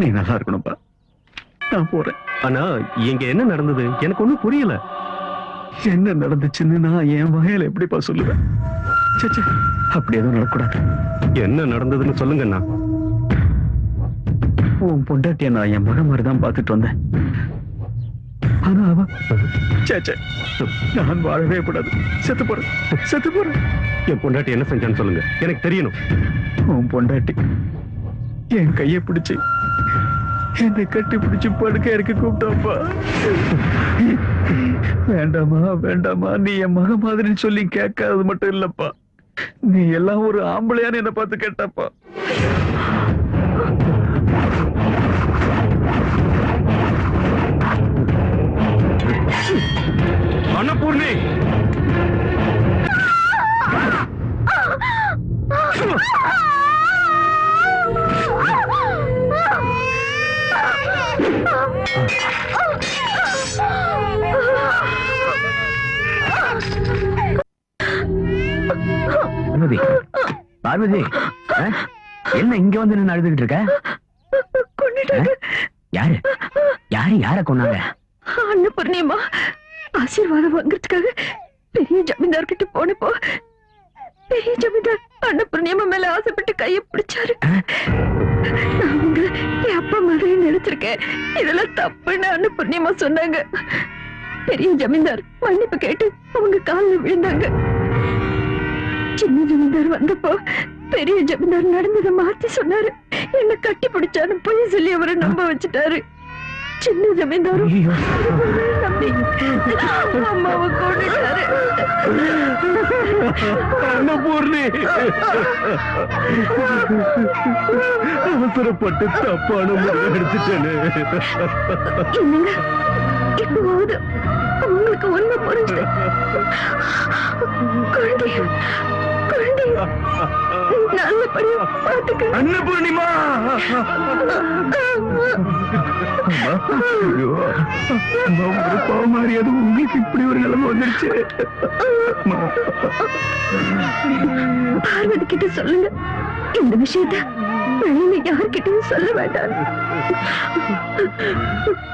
நீ நல்லா இருக்கணும்பா. நான் போறேன். ஆனா இங்க என்ன நடந்தது எனக்கு ஒண்ணும் புரியல. என்ன நடந்துச்சுன்னு நான் என் வாயால எப்படிப்பா சொல்லுவேன்? சே, அப்படி எதுவும் நடக்கூடாது. என்ன நடந்ததுன்னு சொல்லுங்கண்ணா. உன் பொண்டாட்டிய நான் என் மகன் மாதிரி தான் பார்த்துட்டு வந்தேன். ஆனா அவ சே, நான் வாழவே கூடாது. செத்து போறேன். என் பொண்டாட்டி என்ன செஞ்சான்னு சொல்லுங்க, எனக்கு தெரியணும். உன் பொண்டாட்டி என் கையை பிடிச்சு என்னை கட்டி பிடிச்சு படுக்க இருக்க கூப்பிட்டாப்பா. வேண்டாமா நீ என் மக மாதிரின்னு சொல்லி கேட்காதது மட்டும் இல்லப்பா, நீ எல்லாம் ஒரு ஆம்பளையான்னு என்ன பார்த்து கேட்டாப்பா. அன்னபூர்ணி, பார்வதி, என்ன இங்க வந்து நின்னு அழுதுகிட்டு இருக்க? யார கொன்னாங்க? அன்னபூர்ணியம்மா ஆசீர்வாதம் வாங்குறதுக்காக பெரிய ஜமீன்தார் கிட்ட போனப்போ பெரிய ஜமீன்தார் அன்னபூர்ணியம்மா மேல ஆசைப்பட்டு கையை பிடிச்சாரு. நான் உங்களை என் அப்பா மாதிரி நினைச்சிருக்கேன், இதெல்லாம் தப்புன்னு அன்னபூர்ணியம்மா சொன்னாங்க. பெரிய ஜமீன்தார் மன்னிப்பு கேட்டு அவங்க காலில் விழுந்தாங்க. சின்ன ஜமீன்தார் வந்தப்போ பெரிய ஜமீன்தார் நடந்ததை மாத்தி சொன்னாரு. என்ன கட்டி பிடிச்சாரு பொய் சொல்லி அவரை நம்ப வச்சுட்டாரு. சின்ன ஜமீன்தாரும் நம்பி அம்மாவை கொண்டுட்டாரு. அன்னபூர்ணி, அவசரப்பட்டு தப்பான முடிவு எடுத்துட்டேன்னு. என்னங்க இப்போது உங்களுக்கு உண்மை புரிஞ்சது. குழந்தை நல்லபடியா பார்த்துக்க. அன்னபூர்ணிமா, பாவமாரியாது உங்களுக்கு இப்படி ஒரு நிலைமை வந்துருச்சு. பார்வதி கிட்ட சொல்லுங்க, இந்த விஷயத்த வெளியில யார்கிட்டயும் சொல்ல வேண்டாம்.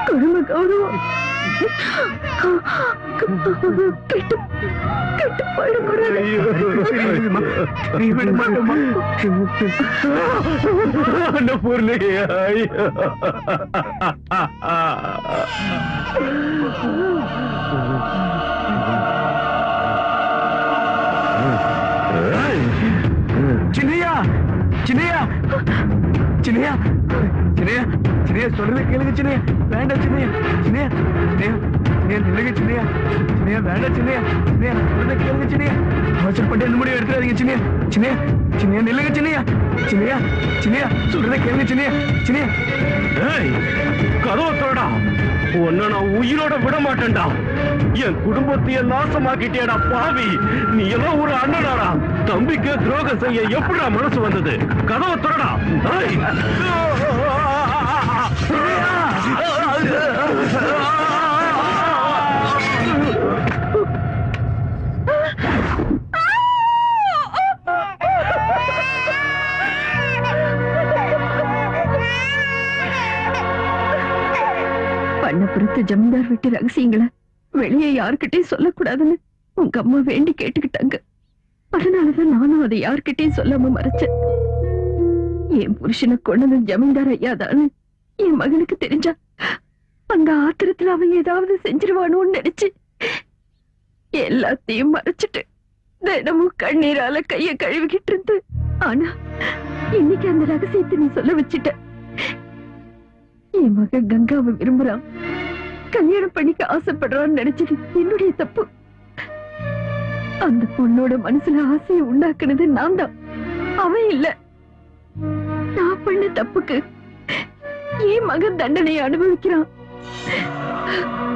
குடும்ப கௌரவம் கெட்டு போயிடக்கூடாது. அன்னபூர்ணி, சின்னையா சொல்றத கேளுங்க. சின்னையா வேண்டாம். சின்னையா நில்லுங்க. சின்னையா வேண்டாம். சின்னையா சொல்றத கேளுங்க. சின்னையா அவசரப்பட்டு அந்த முடிவு எடுத்துறாதீங்க. சின்னையா நில்லுங்க. சின்னையா சொல்றத கேளுங்க. சின்னையா கதவை திறடா, உன்னை நான் உயிரோட விட மாட்டேன்டா. என் குடும்பத்தையே நாசமாக்கிட்டேடா பாவி. நீ எல்லாம் ஒரு அண்ணனாடா, தம்பிக்கு துரோகம் செய்ய எப்படிடா மனசு வந்தது? கதவை திறடா. பண்ணப்புறத்து ஜமீன்தார் விட்டு ரகசியங்களை வெளியே யாருக்கிட்டையும் சொல்லக்கூடாதுன்னு உங்க அம்மா வேண்டி கேட்டுக்கிட்டாங்க. அதனாலதான் நானும் அதை யார்கிட்டயும் சொல்லாம மறைச்சேன். என் புருஷனை கொண்டது ஜமீன்தார் ஐயாதான்னு என் மகனுக்கு தெரிஞ்சா அந்த ஆத்திரத்துல அவன் ஏதாவது செஞ்சிருவானோன்னு நினைச்சு எல்லாத்தையும் மறைச்சிட்டு தினமும் கண்ணீரால கைய கழுவிக்கிட்டு இருந்து. ஆனா இன்னைக்கு அந்த ரகசியத்தை நீ சொல்ல வச்சுட்ட. என் மகன் கங்காவை விரும்புறான், கல்யாணம் பண்ணிக்க ஆசைப்படுறான்னு நினைச்சது என்னுடைய தப்பு. அந்த பொண்ணோட மனசுல ஆசையை உண்டாக்குனது நான் தான், அவன் இல்ல. நான் பண்ண தப்புக்கு என் மகன் தண்டனையை அனுபவிக்கிறான்.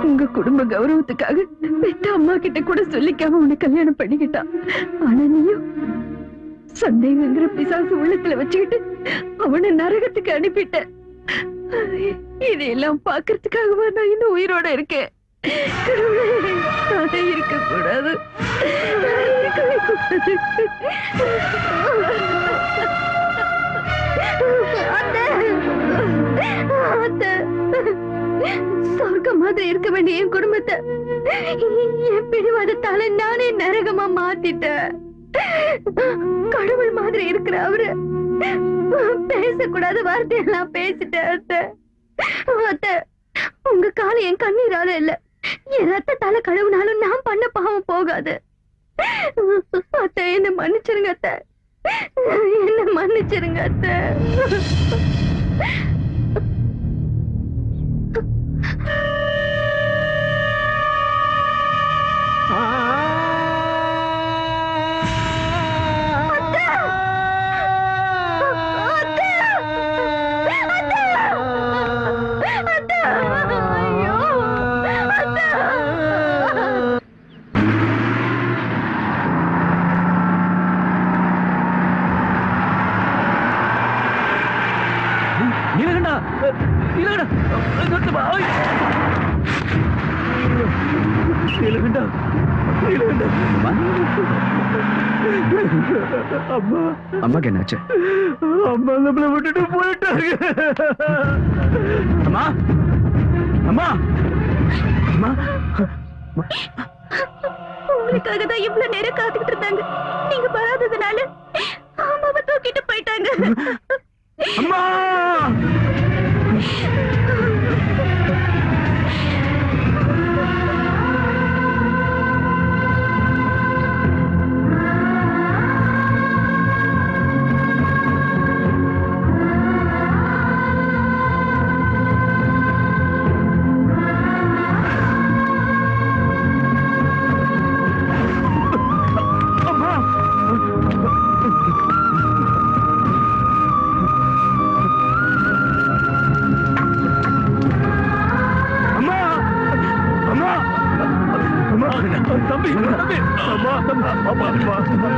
உங்க குடும்ப கௌரவத்துக்காக பெத்த அம்மா கிட்ட கூட சொல்லிக்காம உன்னை கல்யாணம் பண்ணிக்கிட்டான். ஆனா நீயும் சந்தேகங்கிற பிசாசு உள்ளத்துல வச்சுக்கிட்டு அவனை நரகத்துக்கு அனுப்பிட்ட. இதையெல்லாம் பாக்குறதுக்காகவா நான் இன்னும் உயிரோட இருக்கேன். அதை இருக்க கூடாது. அத்தை, சொர்க்கம் மாதிரி இருக்க வேண்டிய என் குடும்பத்தை என் பிடிவாதத்தால நானே நரகமா மாத்திட்டேன். கடவுள் மாதிரி இருக்கிற அவரு பேசக்கூடாத வார்த்தையெல்லாம் பேசிட்டேன். அத்தை, அத்தை, உங்க கால என் கண்ணீரால இல்ல, என் ரத்தத்தால கழுவுனாலும் நான் பண்ண பாவம் போகாது. அத்தை, என்ன மன்னிச்சிருங்க அத்தை, என்ன மன்னிச்சிருங்க அத்தை. நீலகண்டா, நீலகண்டா, நிறுத்துப்பா. ஐய். நீலகண்டா, நீலகண்டா. அம்மா, அம்மாக்கு என்னாச்சு? அம்மா நம்மளை விட்டுட்டு போயிட்டாங்க. அம்மா, அம்மா, அம்மா. உங்களுக்காக தான் இவ்வளவு நேரம் காத்துக்கிட்டு இருந்தாங்க. நீங்க வராததுனால அம்மாவை தூக்கிட்டு போயிட்டாங்க. அம்மா. தம்பி, தம்பி, அம்மா, அம்மா, அம்மா, அம்மா,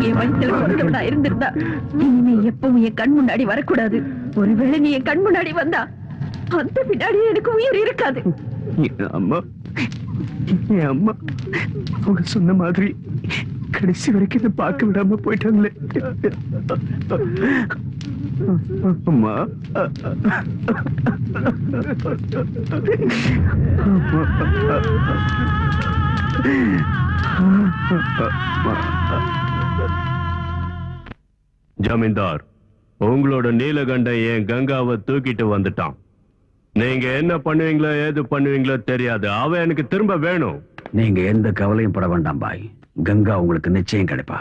என் வயித்துல கொண்டவனா இருந்திருந்தா இனிமே எப்பவும் என் கண் முன்னாடி வரக்கூடாது. ஒருவேளை நீ என் கண் முன்னாடி வந்தா அந்த பின்னாடி எனக்கு உயிர் இருக்காது. அம்மா, என் அம்மா அவங்க சொன்ன மாதிரி கடைசி வரைக்கும் இதை பார்க்க விடாம போயிட்டாங்களே. அம்மா, ஜமீன்தார், உங்களோட நீலகண்டன் என் கங்காவை தூக்கிட்டு வந்துட்டான். நீங்க என்ன பண்ணுவீங்களோ ஏது பண்ணுவீங்களோ தெரியாது. அவன் எனக்கு திரும்ப வேணும். நீங்க எந்த கவலையும் பட வேண்டாம் பாய். கங்கா உங்களுக்கு நிச்சயம் கிடைப்பா.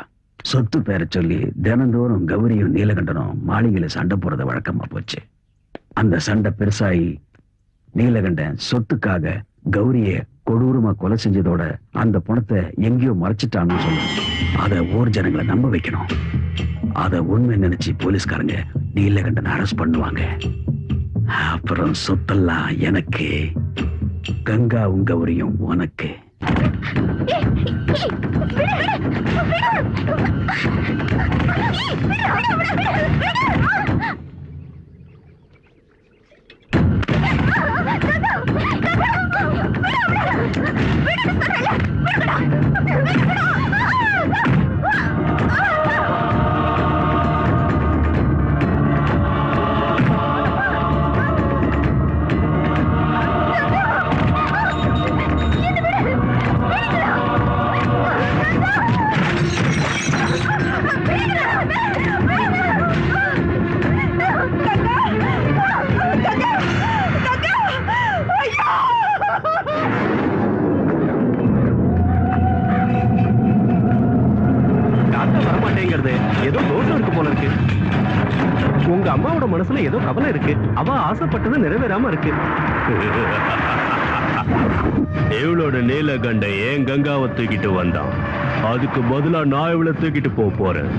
சொத்து பேரை சொல்லி தினந்தோறும் கௌரியும் நீலகண்டனும் மாளிகையில சண்டை போறது வழக்கமா போச்சு. அந்த சண்டை பெருசாகி நீலகண்டன் சொத்துக்காக கௌரிய கொடூரமா கொலை செஞ்சதோட அந்த பணத்தை எங்கேயோ மறைச்சிட்டான்னு சொல்லணும். அத ஊர் ஜனங்களை நம்ப வைக்கணும். அத உண்மை நினைச்சு போலீஸ்காரங்க நீலகண்டன் அரெஸ்ட் பண்ணுவாங்க. அப்புறம் சொத்தெல்லாம் எனக்கு, கங்காவும் கௌரியும் உனக்கு. ஏதோ தோட்டம் இருக்கு போல இருக்கு. உங்க அம்மாவோட மனசுல ஏதோ கவலை இருக்கு. அவ ஆசைப்பட்டது நிறைவேறாம இருக்கு. இவளோட நீலகண்ட ஏன் கங்காவை தூக்கிட்டு வந்தான். அதுக்கு பதிலா நான் இவளை தூக்கிட்டு போறேன்.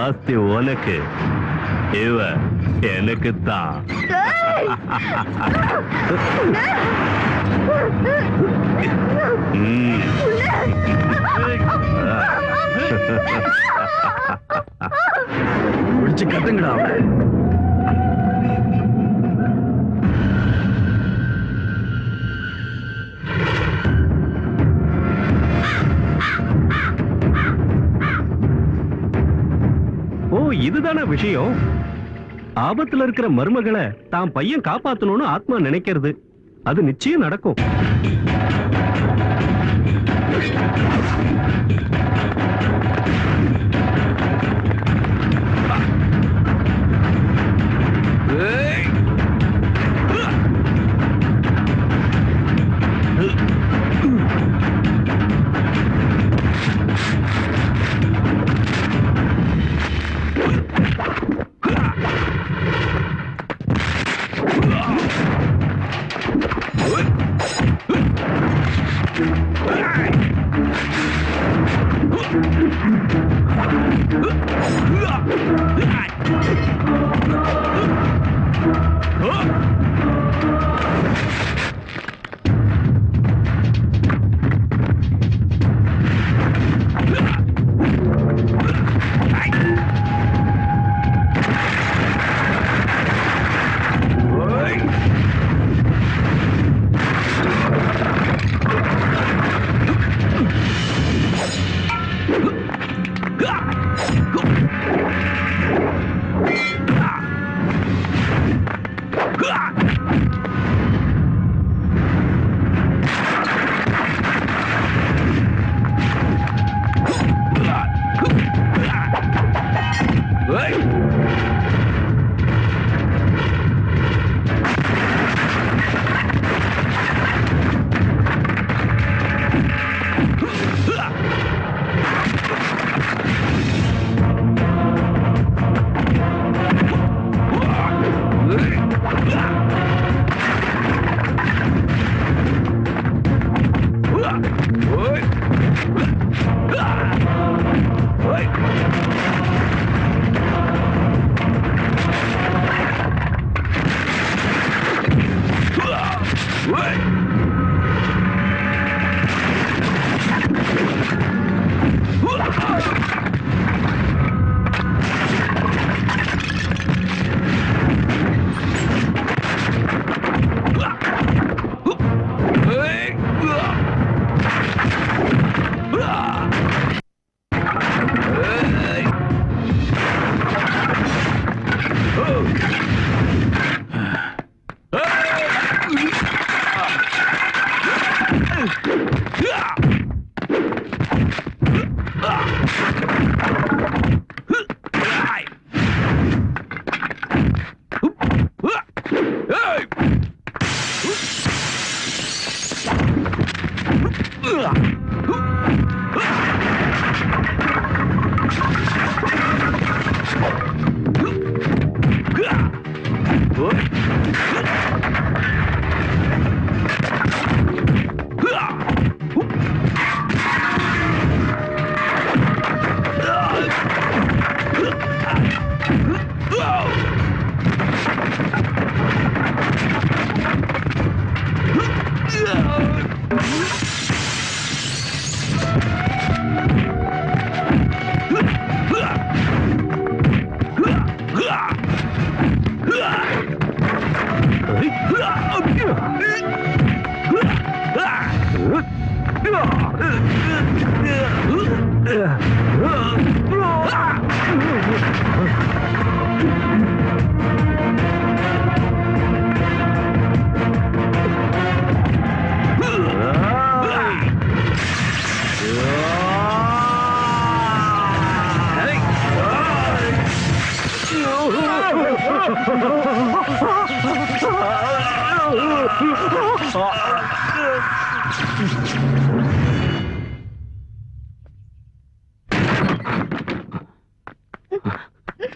ஆஸ்தி உனக்கு, இவ எனக்கு தான். பிடிச்சு கத்துங்கடா அவளை. இதுதானே விஷயம். ஆபத்துல இருக்கிற மருமகளை தான் பையன் காப்பாத்தணும்னு ஆத்மா நினைக்கிறது, அது நிச்சயம் நடக்கும்.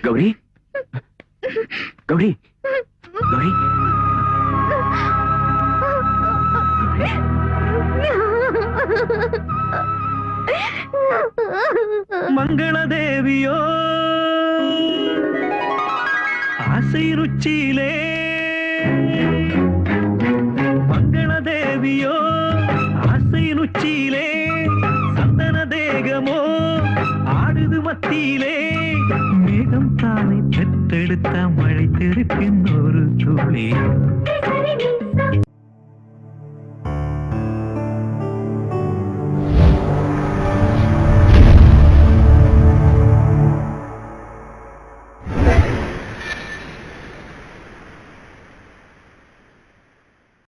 கௌரி, கௌரி, கௌரி, மங்களதேவியோ ஆசை ருச்சியிலே, மங்களதேவியோ ஆசை ருச்சியிலே, சந்தன தேகமோ ஆடுது மத்தியிலே, மேகம் தானே பெற்றெடுத்த மழை திருப்பின் ஒரு துளி.